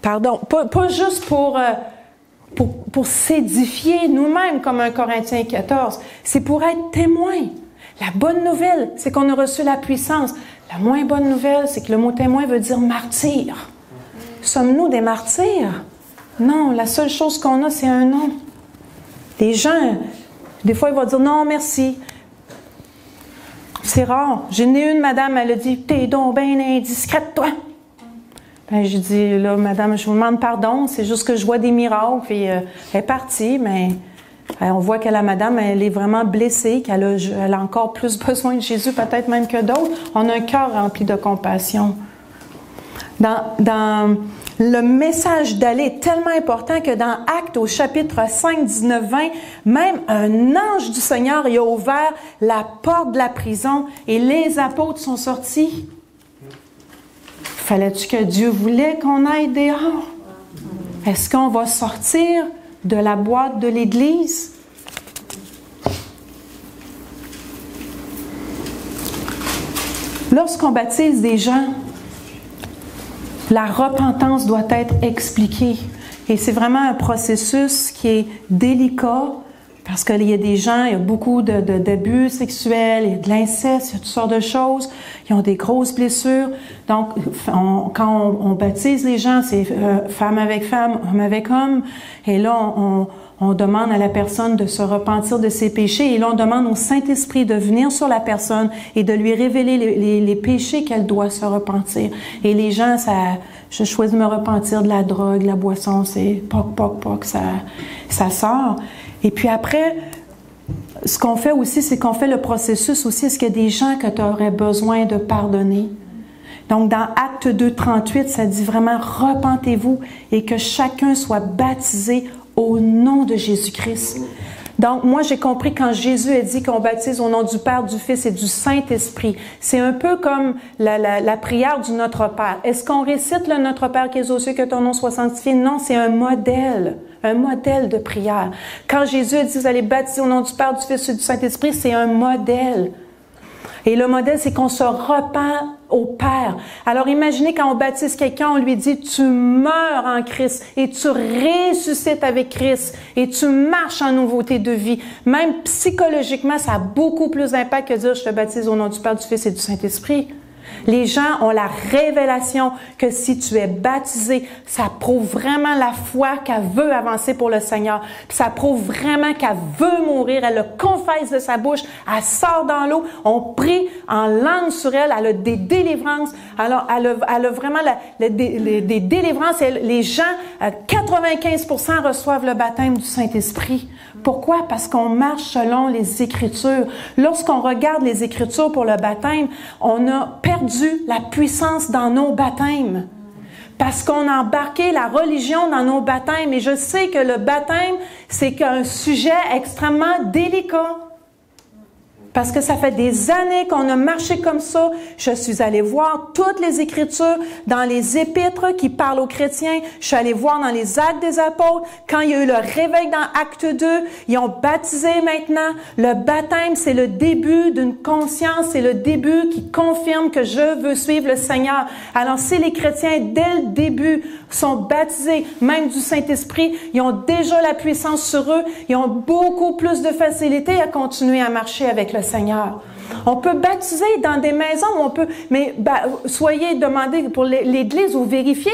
pas juste pour s'édifier nous-mêmes comme un Corinthiens 14, c'est pour être témoin. La bonne nouvelle, c'est qu'on a reçu la puissance. La moins bonne nouvelle, c'est que le mot témoin veut dire martyr. Sommes-nous des martyrs? Non, la seule chose qu'on a, c'est un nom. Les gens, des fois, ils vont dire non, merci. C'est rare. J'ai une madame, elle a dit, t'es donc bien indiscrète, toi. Ben, j'ai dit, là, madame, je vous demande pardon, c'est juste que je vois des miracles, puis elle est partie, mais on voit que la madame, elle est vraiment blessée, qu'elle a encore plus besoin de Jésus, peut-être même que d'autres. On a un cœur rempli de compassion. Dans le message d'aller est tellement important que dans Actes au chapitre 5, 19, 20, même un ange du Seigneur y a ouvert la porte de la prison et les apôtres sont sortis. Fallait-tu que Dieu voulait qu'on aille dehors? Est-ce qu'on va sortir de la boîte de l'Église? Lorsqu'on baptise des gens, la repentance doit être expliquée. Et c'est vraiment un processus qui est délicat parce qu'il y a des gens, il y a beaucoup d'abus sexuels, il y a de l'inceste, il y a toutes sortes de choses. Ils ont des grosses blessures. Donc, quand on baptise les gens, c'est femme avec femme, homme avec homme. Et là, on demande à la personne de se repentir de ses péchés. Et là, on demande au Saint-Esprit de venir sur la personne et de lui révéler les péchés qu'elle doit se repentir. Et les gens, je choisis de me repentir de la drogue, la boisson, c'est poc, ça sort. Et puis après, ce qu'on fait aussi, c'est qu'on fait le processus aussi. Est-ce qu'il y a des gens que tu aurais besoin de pardonner? Donc, dans Acte 2, 38, ça dit vraiment « Repentez-vous et que chacun soit baptisé au nom de Jésus-Christ. » Donc, moi, j'ai compris quand Jésus a dit qu'on baptise au nom du Père, du Fils et du Saint-Esprit. C'est un peu comme la prière du Notre Père. Est-ce qu'on récite le Notre Père qui est aux cieux, que ton nom soit sanctifié? Non, c'est un modèle de prière. Quand Jésus a dit, vous allez baptiser au nom du Père, du Fils et du Saint-Esprit, c'est un modèle. Et le modèle, c'est qu'on se repent au Père. Alors imaginez quand on baptise quelqu'un, on lui dit, tu meurs en Christ et tu ressuscites avec Christ et tu marches en nouveauté de vie. Même psychologiquement, ça a beaucoup plus d'impact que dire, je te baptise au nom du Père, du Fils et du Saint-Esprit. Les gens ont la révélation que si tu es baptisé, ça prouve vraiment la foi qu'elle veut avancer pour le Seigneur. Puis ça prouve vraiment qu'elle veut mourir. Elle le confesse de sa bouche. Elle sort dans l'eau. On prie en langue sur elle. Elle a des délivrances. Alors, elle a vraiment des délivrances. Et les gens, 95% reçoivent le baptême du Saint-Esprit. Pourquoi? Parce qu'on marche selon les Écritures. Lorsqu'on regarde les Écritures pour le baptême, on a perdu la puissance dans nos baptêmes. Parce qu'on a embarqué la religion dans nos baptêmes. Et je sais que le baptême, c'est un sujet extrêmement délicat. Parce que ça fait des années qu'on a marché comme ça. Je suis allée voir toutes les Écritures dans les épîtres qui parlent aux chrétiens. Je suis allée voir dans les Actes des apôtres. Quand il y a eu le réveil dans Acte 2, ils ont baptisé maintenant. Le baptême, c'est le début d'une conscience. C'est le début qui confirme que je veux suivre le Seigneur. Alors, si les chrétiens, dès le début, sont baptisés, même du Saint-Esprit, ils ont déjà la puissance sur eux. Ils ont beaucoup plus de facilité à continuer à marcher avec le Seigneur. On peut baptiser dans des maisons, mais soyez demandés pour l'Église ou vérifiez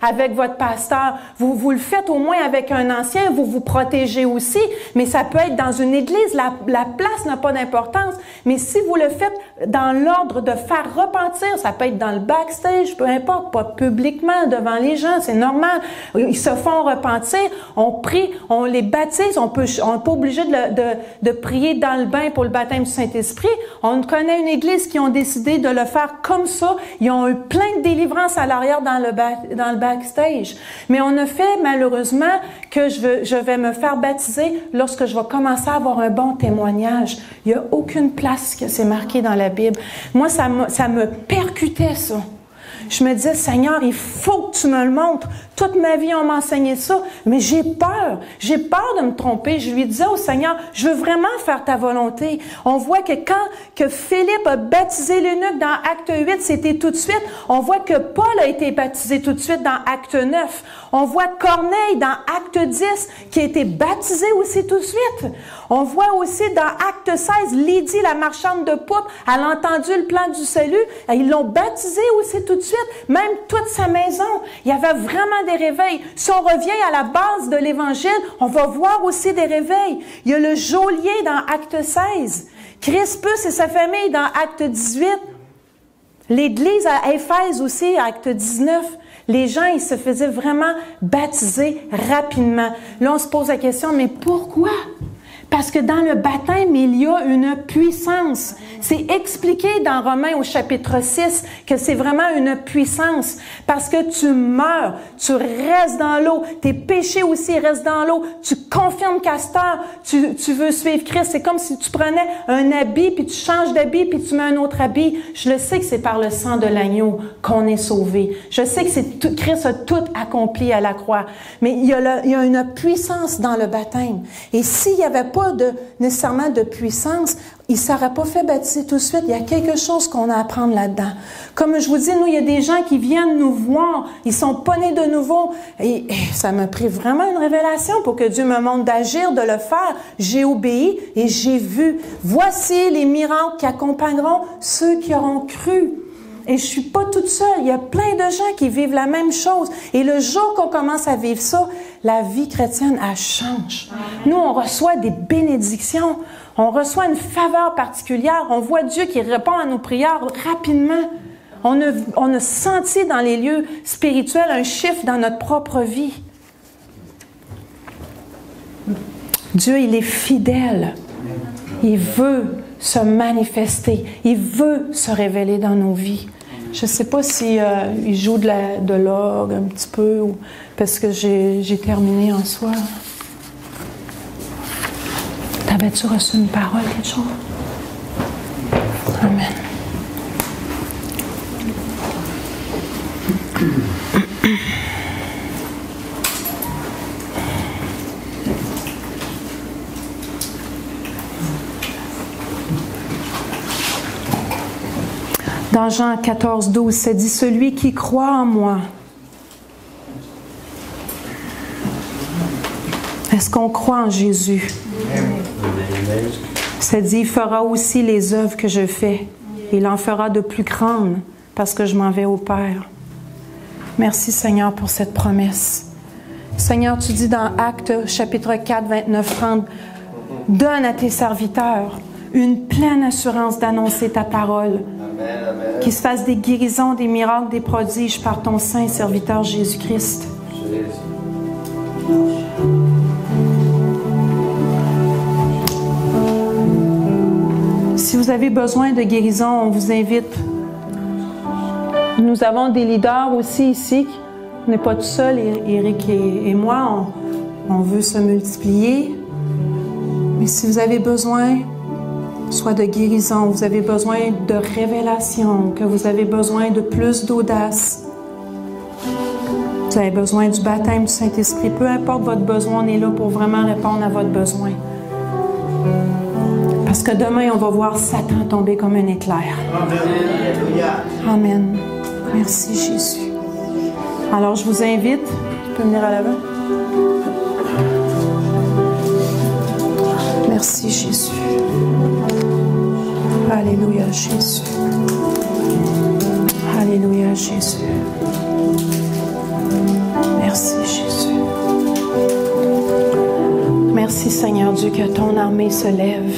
avec votre pasteur. Vous le faites au moins avec un ancien, vous vous protégez aussi, mais ça peut être dans une Église, la place n'a pas d'importance. Mais si vous le faites dans l'ordre de faire repentir, ça peut être dans le backstage, peu importe, pas publiquement devant les gens, c'est normal. Ils se font repentir, on prie, on les baptise, on n'est pas obligé de prier dans le bain pour le baptême du Saint-Esprit. On connaît une église qui ont décidé de le faire comme ça. Ils ont eu plein de délivrances à l'arrière dans le backstage. Mais on a fait malheureusement que je vais me faire baptiser lorsque je vais commencer à avoir un bon témoignage. Il n'y a aucune place que c'est marqué dans la Bible. Moi, ça me percutait ça. Je me disais, Seigneur, il faut que tu me le montres. Toute ma vie, on m'a enseigné ça, mais j'ai peur. J'ai peur de me tromper. Je lui disais au Seigneur, je veux vraiment faire ta volonté. On voit que quand Philippe a baptisé l'eunuque dans Acte 8, c'était tout de suite. On voit que Paul a été baptisé tout de suite dans Acte 9. On voit Corneille dans Acte 10 qui a été baptisé aussi tout de suite. On voit aussi dans Acte 16, Lydie, la marchande de poudre, elle a entendu le plan du salut. Et ils l'ont baptisé aussi tout de suite. Même toute sa maison. Il y avait vraiment des réveils. Si on revient à la base de l'Évangile, on va voir aussi des réveils. Il y a le geôlier dans Acte 16. Crispus et sa famille dans Acte 18. L'Église à Éphèse aussi, Acte 19. Les gens, ils se faisaient vraiment baptiser rapidement. Là, on se pose la question, mais pourquoi? Parce que dans le baptême, il y a une puissance. C'est expliqué dans Romains au chapitre 6 que c'est vraiment une puissance. Parce que tu meurs, tu restes dans l'eau, tes péchés aussi restent dans l'eau, tu confirmes qu'à cette heure, tu veux suivre Christ. C'est comme si tu prenais un habit, puis tu changes d'habit, puis tu mets un autre habit. Je le sais que c'est par le sang de l'agneau qu'on est sauvé. Je sais que c'est tout, Christ a tout accompli à la croix. Mais il y a une puissance dans le baptême. Et s'il n'y avait pas nécessairement de puissance, il ne s'aurait pas fait baptiser tout de suite. Il y a quelque chose qu'on a à apprendre là-dedans. Comme je vous dis, nous, il y a des gens qui viennent nous voir. Ils sont pas nés de nouveau. Et ça m'a pris vraiment une révélation pour que Dieu me montre d'agir, de le faire. J'ai obéi et j'ai vu. Voici les miracles qui accompagneront ceux qui auront cru. Et je suis pas toute seule. Il y a plein de gens qui vivent la même chose. Et le jour qu'on commence à vivre ça, la vie chrétienne, elle change. Nous, on reçoit des bénédictions. On reçoit une faveur particulière. On voit Dieu qui répond à nos prières rapidement. On a senti dans les lieux spirituels un chiffre dans notre propre vie. Dieu, il est fidèle. Il veut se manifester. Il veut se révéler dans nos vies. Je ne sais pas si il joue de l'orgue un petit peu, parce que j'ai terminé en soir. T'avais-tu reçu une parole, quelque chose? Amen. Dans Jean 14, 12, ça dit « Celui qui croit en moi ». Est-ce qu'on croit en Jésus? Ça dit « Il fera aussi les œuvres que je fais. Il en fera de plus grandes parce que je m'en vais au Père. » Merci Seigneur pour cette promesse. Seigneur, tu dis dans Actes chapitre 4, 29, 30, « Donne à tes serviteurs une pleine assurance d'annoncer ta parole. » Qu'il se fasse des guérisons, des miracles, des prodiges par ton saint serviteur Jésus-Christ. Si vous avez besoin de guérison, on vous invite. Nous avons des leaders aussi ici. On n'est pas tout seul, Éric et moi. On veut se multiplier. Mais si vous avez besoin soit de guérison, vous avez besoin de révélation, que vous avez besoin de plus d'audace, vous avez besoin du baptême du Saint-Esprit, peu importe votre besoin, on est là pour vraiment répondre à votre besoin. Parce que demain, on va voir Satan tomber comme un éclair. Amen. Merci Jésus. Alors, je vous invite, tu peux venir à l'avant. Merci Jésus. Alléluia Jésus. Alléluia Jésus. Merci Jésus. Merci Seigneur Dieu que ton armée se lève.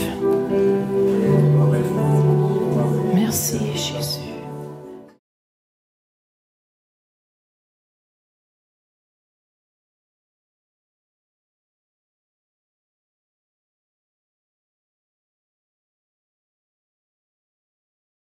Merci Jésus.